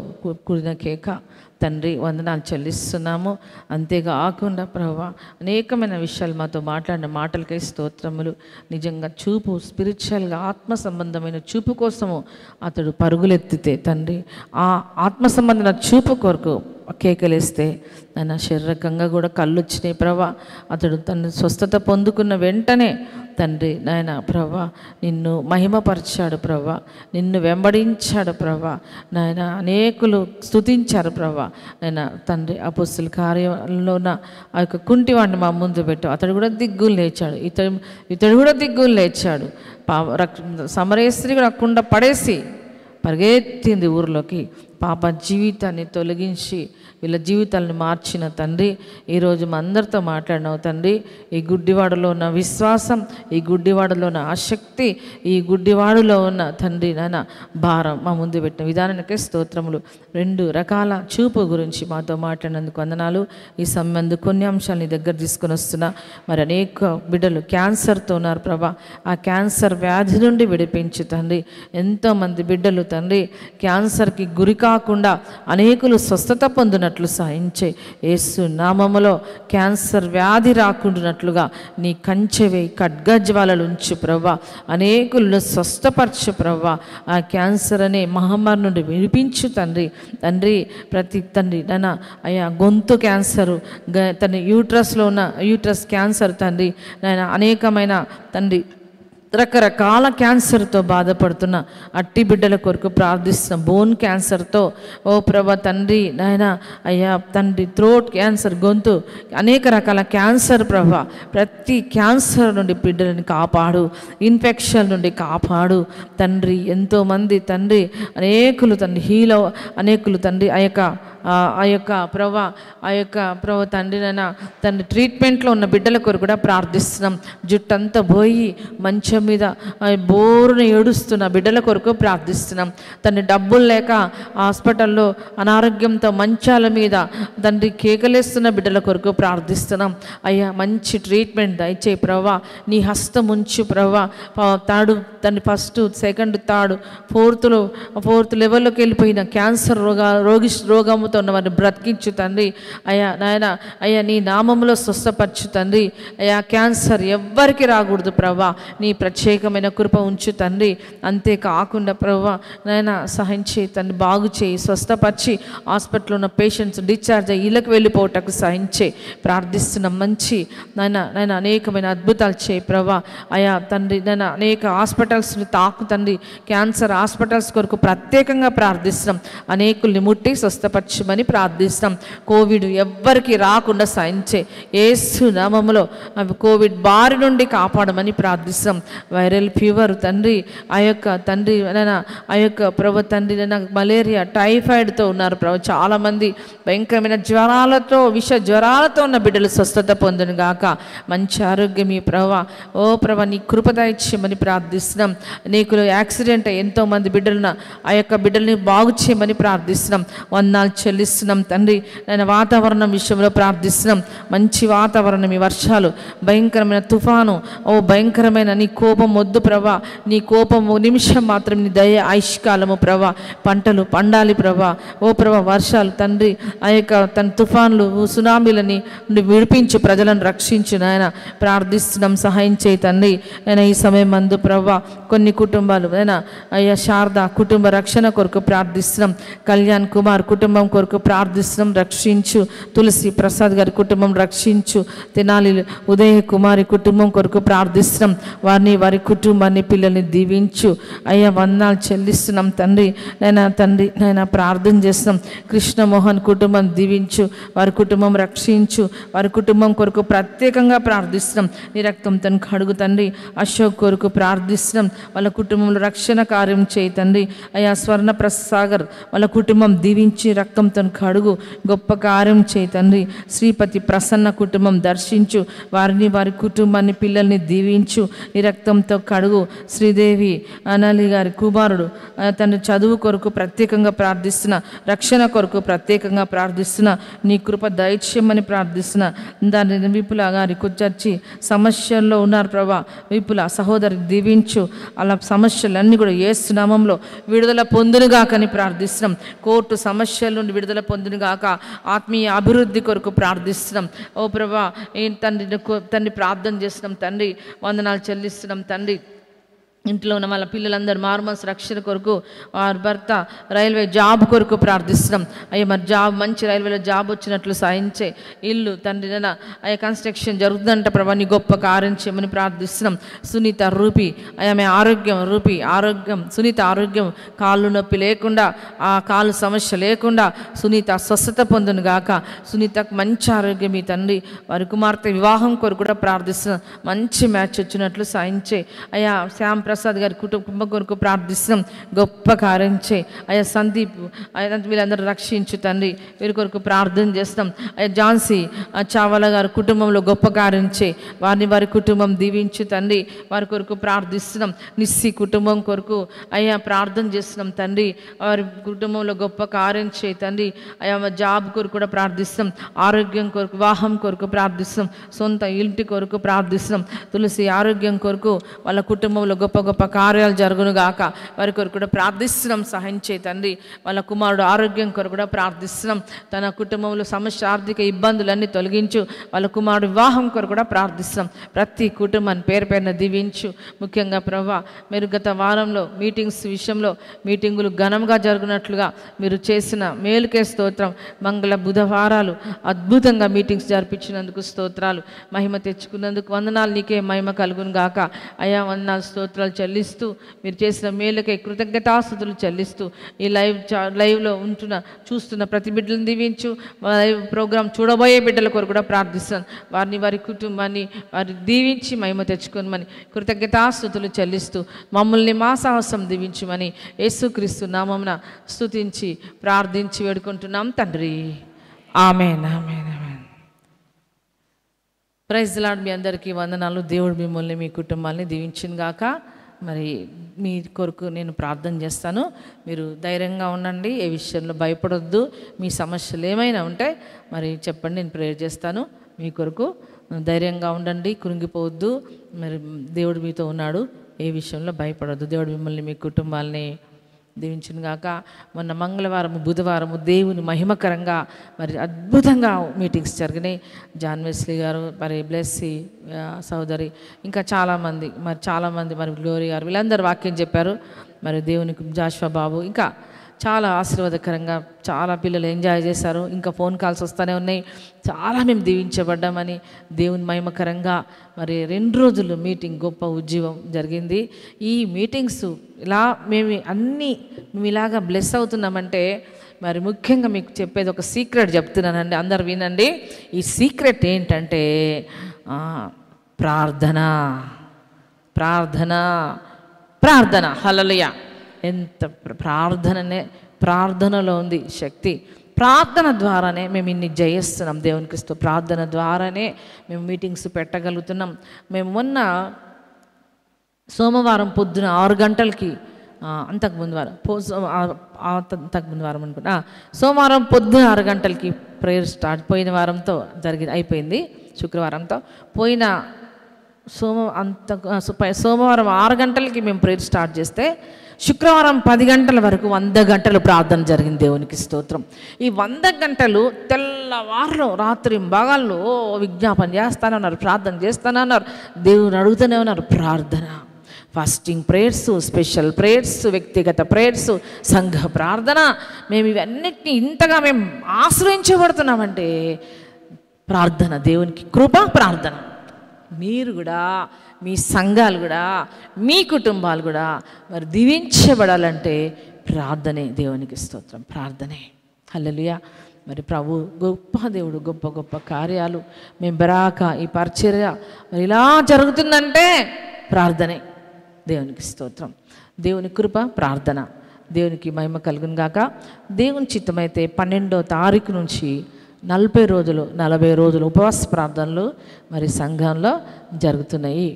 కూడిన కేక తండ్రి వందనాలు చెల్లిస్తున్నాము. అంతేకాకుండా ప్రభా, అనేకమైన విషయాలు మాతో మాట్లాడిన మాటలకై స్తోత్రములు. నిజంగా చూపు, స్పిరిచువల్గా ఆత్మ సంబంధమైన చూపు కోసము అతడు పరుగులెత్తితే తండ్రి, ఆ ఆత్మ సంబంధమైన చూపు కొరకు కేకలేస్తే ఆయన శారీరకంగా కూడా కళ్ళు వచ్చినాయి ప్రభా. అతడు తన స్వస్థత పొందుకున్న వెంటనే తండ్రి నాయన ప్రభా నిన్ను మహిమపరిచాడు ప్రభా, నిన్ను వెంబడించాడు ప్రభా నాయన. అనేకులు స్తుతించారు ప్రభా నాయన తండ్రి. అపొస్తలుల కార్యంలో ఉన్న ఆ యొక్క కుంటివాడిని మా ముందు పెట్టు. అతడు కూడా దిగ్గులు లేచాడు, ఇతడు కూడా దిగ్గులు లేచాడు. సమరయ స్త్రీ రాకుండా పడేసి పరిగెత్తింది ఊరిలోకి. పాప జీవితాన్ని తొలగించి వీళ్ళ జీవితాలను మార్చిన తండ్రి, ఈరోజు మా అందరితో మాట్లాడినావు తండ్రి. ఈ గుడ్డివాడలో ఉన్న విశ్వాసం, ఈ గుడ్డివాడలో ఉన్న ఆసక్తి, ఈ గుడ్డివాడులో ఉన్న తండ్రి నాన్న భారం మా ముందు పెట్టిన విధానానికే స్తోత్రములు. 2 రకాల చూపు గురించి మాతో మాట్లాడినందుకు వందనాలు. ఈ సంబంధం కొన్ని అంశాలని దగ్గర తీసుకొని వస్తున్నా. మరి అనేక బిడ్డలు క్యాన్సర్తో ఉన్నారు ప్రభా. ఆ క్యాన్సర్ వ్యాధి నుండి విడిపించు తండ్రి. ఎంతోమంది బిడ్డలు తండ్రి క్యాన్సర్కి గురి కాకుండా అనేకులు స్వస్థత పొందినట్లు సాయించే యేసు నామములో క్యాన్సర్ వ్యాధి రాకుండానట్లుగా నీ కంచెవే ఖడ్గజ్వాలలు ఉంచు ప్రభా. అనేకులను స్వస్థపరచు ప్రభా. ఆ క్యాన్సర్ అనే మహమ్మారి నుండి విడిపించు తండ్రి. తండ్రి ప్రతి తండ్రి నాన్న అయ్యా గొంతు క్యాన్సరు, తన యూట్రస్లో ఉన్న యూట్రస్ క్యాన్సర్ తండ్రి నాయన, అనేకమైన తండ్రి రకరకాల క్యాన్సర్తో బాధపడుతున్న అట్టి బిడ్డల కొరకు ప్రార్థిస్తున్న. బోన్ క్యాన్సర్తో ఓ ప్రభా తండ్రి నాయన అయ్యా తండ్రి, థ్రోట్ క్యాన్సర్, గొంతు, అనేక రకాల క్యాన్సర్ ప్రభా. ప్రతి క్యాన్సర్ నుండి బిడ్డలని కాపాడు, ఇన్ఫెక్షన్ నుండి కాపాడు తండ్రి. ఎంతోమంది తండ్రి అనేకులు తండ్రి అనేకులు తండ్రి ఆ యొక్క ప్రభా తండ్రి నాయన తండ్రి ట్రీట్మెంట్లో ఉన్న బిడ్డల కొరకు కూడా ప్రార్థిస్తున్నాం. జుట్టంతా పోయి మంచం మీద బోరును ఏడుస్తున్న బిడ్డల కొరకు ప్రార్థిస్తున్నాం తండ్రి. డబ్బులు లేక హాస్పిటల్లో అనారోగ్యంతో మంచాల మీద తండ్రి కేకలేస్తున్న బిడ్డల కొరకు ప్రార్థిస్తున్నాం. అయ్యా మంచి ట్రీట్మెంట్ దయచేయి ప్రభా. నీ హస్తం ఉంచు ప్రభా. తండ్రి 1st, 2nd, 3rd, 4th లెవెల్లోకి వెళ్ళిపోయిన క్యాన్సర్ రోగముతో రోగముతో ఉన్న వారిని బ్రతికించు తండ్రి. అయ్యా నాయన అయ్యా నీ నామములో స్వస్థపరచు తండ్రి. అయ్యా క్యాన్సర్ ఎవ్వరికి రాకూడదు ప్రభా, నీ ప్రత్యేకమైన కృప ఉంచు తండ్రి. అంతేకాకుండా ప్రభా నాయన సహాయం చేయి తండ్రి, బాగు చేయి, స్వస్థపరిచి హాస్పిటల్లో ఉన్న పేషెంట్స్ డిశ్చార్జ్ అయ్యి ఇళ్ళకి వెళ్ళిపోవటకు సహాయం చేయి ప్రార్థిస్తున్నాం. మంచి నాయన అనేకమైన అద్భుతాలు చేయి ప్రభా. అయా తండ్రి నాయన అనేక హాస్పిటల్స్ని తాకు తండ్రి, క్యాన్సర్ హాస్పిటల్స్ కొరకు ప్రత్యేకంగా ప్రార్థిస్తున్నాం. అనేకుల్ని ముట్టి స్వస్థపరచమని ప్రార్థిస్తున్నాం. కోవిడ్ ఎవ్వరికి రాకుండా సహాయం చేయి యేసు నామములో. అవి కోవిడ్ బారి నుండి కాపాడమని ప్రార్థిస్తున్నాం. వైరల్ ఫీవర్ తండ్రి, ఆ యొక్క తండ్రి నాయన ఆ యొక్క ప్రభు తండ్రి నాయన మలేరియా టైఫాయిడ్తో ఉన్నారు ప్రభు. చాలామంది భయంకరమైన జ్వరాలతో విష జ్వరాలతో ఉన్న బిడ్డలు స్వస్థత పొందును గాక. మంచి ఆరోగ్యం ఈ ప్రభా. ఓ ప్రభా నీ కృపద ఇచ్చేయమని ప్రార్థిస్తున్నాం. నీకు యాక్సిడెంట్ ఎంతోమంది బిడ్డలున్న ఆ యొక్క బిడ్డల్ని బాగు చేయమని ప్రార్థిస్తున్నాం. వందనాలు చెల్లిస్తున్నాం తండ్రి. నేను వాతావరణం విషయంలో ప్రార్థిస్తున్నాం. మంచి వాతావరణం, ఈ వర్షాలు, భయంకరమైన తుఫాను, ఓ భయంకరమైన నీ కోపం వద్దు ప్రభా. నీ కోపం నిమిషం మాత్రం, నీ దయ ఆయుష్కాలము ప్రభా. పంటలు పండాలి ప్రభా. ఓ ప్రభా వర్షాలు తండ్రి, ఆ యొక్క తన తుఫాన్లు సునామీలని విడిపించు, ప్రజలను రక్షించు నాయన ప్రార్థిస్తున్నాం. సహాయం చేయి తండ్రి. నేను ఈ సమయం మందు ప్రభా కొన్ని కుటుంబాలు అయినా అయ్యా శారద కుటుంబ రక్షణ కొరకు ప్రార్థిస్తున్నాం. కళ్యాణ్ కుమార్ కుటుంబం కొరకు ప్రార్థిస్తున్నాం, రక్షించు. తులసి ప్రసాద్ గారి కుటుంబం రక్షించు. తెనాలి ఉదయ కుమారి కుటుంబం కొరకు ప్రార్థిస్తున్నాం. వారి కుటుంబాన్ని పిల్లల్ని దీవించు. అయ్యా వందనాలు చెల్లిస్తున్నాం తండ్రి. నైనా ప్రార్థన చేస్తున్నాం. కృష్ణమోహన్ కుటుంబం దీవించు, వారి కుటుంబం రక్షించు. వారి కుటుంబం కొరకు ప్రత్యేకంగా ప్రార్థిస్తున్నాం. నీ రక్తంతో కడుగు తండ్రి. అశోక్ కొరకు ప్రార్థిస్తున్నాం. వాళ్ళ కుటుంబంలో రక్షణ కార్యం చేయి తండ్రి. అయ్యా స్వర్ణ ప్రసాగర్ వాళ్ళ కుటుంబం దీవించి రక్తంతో కడుగు, గొప్ప కార్యం చేయి తండ్రి. శ్రీపతి ప్రసన్న కుటుంబం దర్శించు. వారి కుటుంబాన్ని పిల్లల్ని దీవించు. నీ రక్తంతో కడుగు. శ్రీదేవి అనాలి గారి కుమారుడు తండ్రి చదువు కొరకు ప్రత్యేకంగా ప్రార్థిస్తున్నా, రక్షణ కొరకు ప్రత్యేకంగా ప్రార్థిస్తున్నా. నీ కృప దైత్యమని ప్రార్థిస్తున్నా. దాని విపుల గారి చర్చి సమస్యల్లో ఉన్నారు ప్రభా. విపుల సహోదరి దీవించు. అలా సమస్యలన్నీ కూడా యేసు నామములో విడుదల పొందునుగాకని ప్రార్థిస్తున్నాం. కోర్టు సమస్యల నుండి విడుదల పొందునుగాక. ఆత్మీయ అభివృద్ధి కొరకు ప్రార్థిస్తున్నాం. ఓ ప్రభా తండ్రి ప్రార్థన చేస్తున్నాం తండ్రి. వందనాలు చెల్లిస్తున్నాం తండ్రి. ఇంట్లో ఉన్న వాళ్ళ పిల్లలందరూ మారుమనసు రక్షణ కొరకు, వారి భర్త రైల్వే జాబ్ కొరకు ప్రార్థిస్తున్నాం. అయ్యా మరి మంచి రైల్వేలో జాబ్ వచ్చినట్లు సాయించే. ఇల్లు తండ్రి అయ్యా కన్స్ట్రక్షన్ జరుగుతుందంట ప్రభా, నీ గొప్ప కార్యం చేయమని ప్రార్థిస్తున్నాం. సునీత రూపి అయ్యా మీ ఆరోగ్యం సునీత ఆరోగ్యం, కాళ్ళు నొప్పి లేకుండా, ఆ కాళ్ళు సమస్య లేకుండా సునీత స్వస్థత పొందును గాక. సునీతకు మంచి ఆరోగ్యం ఈ తండ్రి. వారి కుమార్తె వివాహం కొరకు కూడా ప్రార్థిస్తున్నాం. మంచి మ్యాచ్ వచ్చినట్లు సాయించే. అయ్యా శ్యామ్ ప్రసాద్ గారి కుటుంబం కొరకు ప్రార్థిస్తున్నాం. గొప్ప కార్యం చేయి. అయ్యా సందీప్ వీళ్ళందరూ రక్షించు తండ్రి. వీరి కొరకు ప్రార్థన చేస్తాం. అయ్యా ఝాన్సీ చావాలా గారి కుటుంబంలో గొప్ప కార్యం చేయి. వారి కుటుంబం దీవించు తండ్రి. వారి కొరకు ప్రార్థిస్తున్నాం. నిస్సి కుటుంబం కొరకు అయ్యా ప్రార్థన చేస్తున్నాం తండ్రి. వారి కుటుంబంలో గొప్ప కార్యం చేయి తండ్రి. అయ్యా జాబ్ కొరకు కూడా ప్రార్థిస్తున్నాం. ఆరోగ్యం కొరకు, వివాహం కొరకు ప్రార్థిస్తున్నాం. సొంత ఇంటి కొరకు ప్రార్థిస్తున్నాం. తులసి ఆరోగ్యం కొరకు, వాళ్ళ కుటుంబంలో గొప్ప గొప్ప కార్యాలు జరుగును గాక. వారి కొరకు కూడా ప్రార్థిస్తున్నాం. సహాయం చేయి తండ్రి. వాళ్ళ కుమారుడు ఆరోగ్యం కొరకు కూడా ప్రార్థిస్తున్నాం. తన కుటుంబంలో సమస్య ఆర్థిక ఇబ్బందులన్నీ తొలగించు. వాళ్ళ కుమారుడు వివాహం కొరకు కూడా ప్రార్థిస్తున్నాం. ప్రతి కుటుంబాన్ని పేరున దీవించు. ముఖ్యంగా ప్రభా మీరు గత వారంలో మీటింగ్స్ విషయంలో మీటింగులు ఘనంగా జరుగునట్లుగా మీరు చేసిన మేలుకే స్తోత్రం. మంగళ బుధవారాలు అద్భుతంగా మీటింగ్స్ జరిపించినందుకు స్తోత్రాలు. మహిమ తెచ్చుకున్నందుకు వందనాలు. నీకే మహిమ కలుగును గాక. అయా వందనాలు స్తోత్రాలు చెల్లిస్తూ, మీరు చేసిన మేలుకై కృతజ్ఞతాస్తుతులు చెల్లిస్తూ, ఈ లైవ్లో చూస్తున్న ప్రతి బిడ్డలను దీవించు. లైవ్ ప్రోగ్రాం చూడబోయే బిడ్డల కొరకు కూడా ప్రార్థిస్తాను. వారి కుటుంబాన్ని వారి దీవించి మహిమ తెచ్చుకోమని కృతజ్ఞతాస్తుతులు చెల్లిస్తూ, మమ్మల్ని మా సాహసం దీవించమని యేసుక్రీస్తు నామమున స్తుతించి ప్రార్థించి వేడుకుంటున్నాం తండ్రి. ఆమేన్ ఆమేన్ ఆమేన్. Praise the Lord. మీ అందరికీ వందనాలు. దేవుడు మిమ్మల్ని మీ కుటుంబాన్ని దీవించును గాక. మరి మీ కొరకు నేను ప్రార్థన చేస్తాను. మీరు ధైర్యంగా ఉండండి. ఏ విషయంలో భయపడొద్దు. మీ సమస్యలు ఏమైనా ఉంటే మరి చెప్పండి, నేను ప్రేయర్ చేస్తాను. మీ కొరకు ధైర్యంగా ఉండండి, కృంగిపోవద్దు. మరి దేవుడు మీతో ఉన్నాడు. ఏ విషయంలో భయపడొద్దు. దేవుడు మిమ్మల్ని మీ కుటుంబాలని దీవించును గాక. మొన్న మంగళవారం బుధవారము దేవుని మహిమకరంగా మరి అద్భుతంగా మీటింగ్స్ జరిగినాయి. జాన్ వెస్లీ గారు, మరి బ్లెస్సీ సోదరి, ఇంకా చాలామంది మరి గ్లోరీ గారు, వీళ్ళందరూ వాక్యం చెప్పారు. మరి దేవునికి జాషువా బాబు, ఇంకా చాలా ఆశీర్వాదకరంగా చాలా పిల్లలు ఎంజాయ్ చేశారు. ఇంకా ఫోన్ కాల్స్ వస్తూనే ఉన్నాయి. చాలా మేము దీవించబడ్డామని దేవుని మహిమకరంగా మరి 2 రోజులు మీటింగ్ గొప్ప ఉజ్జీవం జరిగింది. ఈ మీటింగ్స్ ఇలా మేము ఇలాగా బ్లెస్ అవుతున్నామంటే మరి ముఖ్యంగా మీకు చెప్పేది ఒక సీక్రెట్ చెప్తున్నానండి, అందరు వినండి. ఈ సీక్రెట్ ఏంటంటే ప్రార్థన ప్రార్థన ప్రార్థన. హల్లెలూయా. ఎంత ప్రార్థనలో ఉంది శక్తి. ప్రార్థన ద్వారానే మేము ఇన్ని జయిస్తున్నాం. దేవునికి ఇస్తూ ప్రార్థన ద్వారానే మేము మీటింగ్స్ పెట్టగలుగుతున్నాం. మేము మొన్న సోమవారం పొద్దున 6 గంటలకి అంతకుముందు వారం అనుకుంటా సోమవారం పొద్దున 6 గంటలకి ప్రేయర్ స్టార్ట్. పోయిన వారంతో అయిపోయింది, శుక్రవారంతో. సోమవారం 6 గంటలకి మేము ప్రేయర్ స్టార్ట్ చేస్తే శుక్రవారం 10 గంటల వరకు 100 గంటలు ప్రార్థన జరిగింది. దేవునికి స్తోత్రం. ఈ 100 గంటలు తెల్లవారులు రాత్రి భాగాల్లో విజ్ఞాపన చేస్తానన్నారు, ప్రార్థన చేస్తానన్నారు, దేవుని అడుగుతూనే ఉన్నారు. ప్రార్థన, ఫాస్టింగ్ ప్రేయర్స్, స్పెషల్ ప్రేయర్స్, వ్యక్తిగత ప్రేయర్స్, సంఘ ప్రార్థన. మేము ఇవన్నిటిని ఇంతగా మేము ఆశ్రయించబడుతున్నామంటే ప్రార్థన, దేవునికి కృప ప్రార్థన. మీరు కూడా, మీ సంఘాలు కూడా, మీ కుటుంబాలు కూడా మరి దీవించబడాలంటే ప్రార్థనే. దేవునికి స్తోత్రం, ప్రార్థనే. హల్లెలూయా. మరి ప్రభు గొప్ప దేవుడు, గొప్ప గొప్ప కార్యాలు మేము బరాక ఈ పరిచర్య మరి ఇలా జరుగుతుందంటే ప్రార్థనే. దేవునికి స్తోత్రం. దేవుని కృప ప్రార్థన. దేవునికి మహిమ కలుగును గాక. దేవుని చిత్తమైతే 12వ తారీఖు నుంచి 40 రోజులు ఉపవాస ప్రార్థనలు మరి సంఘంలో జరుగుతున్నాయి.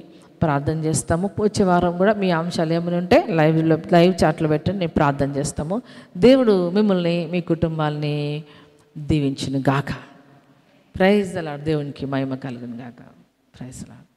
ప్రార్థన చేస్తాము. వచ్చే వారం కూడా మీ అంశాలు ఏమైనా ఉంటే లైవ్ చాట్లో పెట్టండి, నేను ప్రార్థన చేస్తాము. దేవుడు మిమ్మల్ని, మీ కుటుంబాలని దీవించును గాక. Praise the Lord. దేవునికి మహిమ కలుగును గాక. Praise the lord.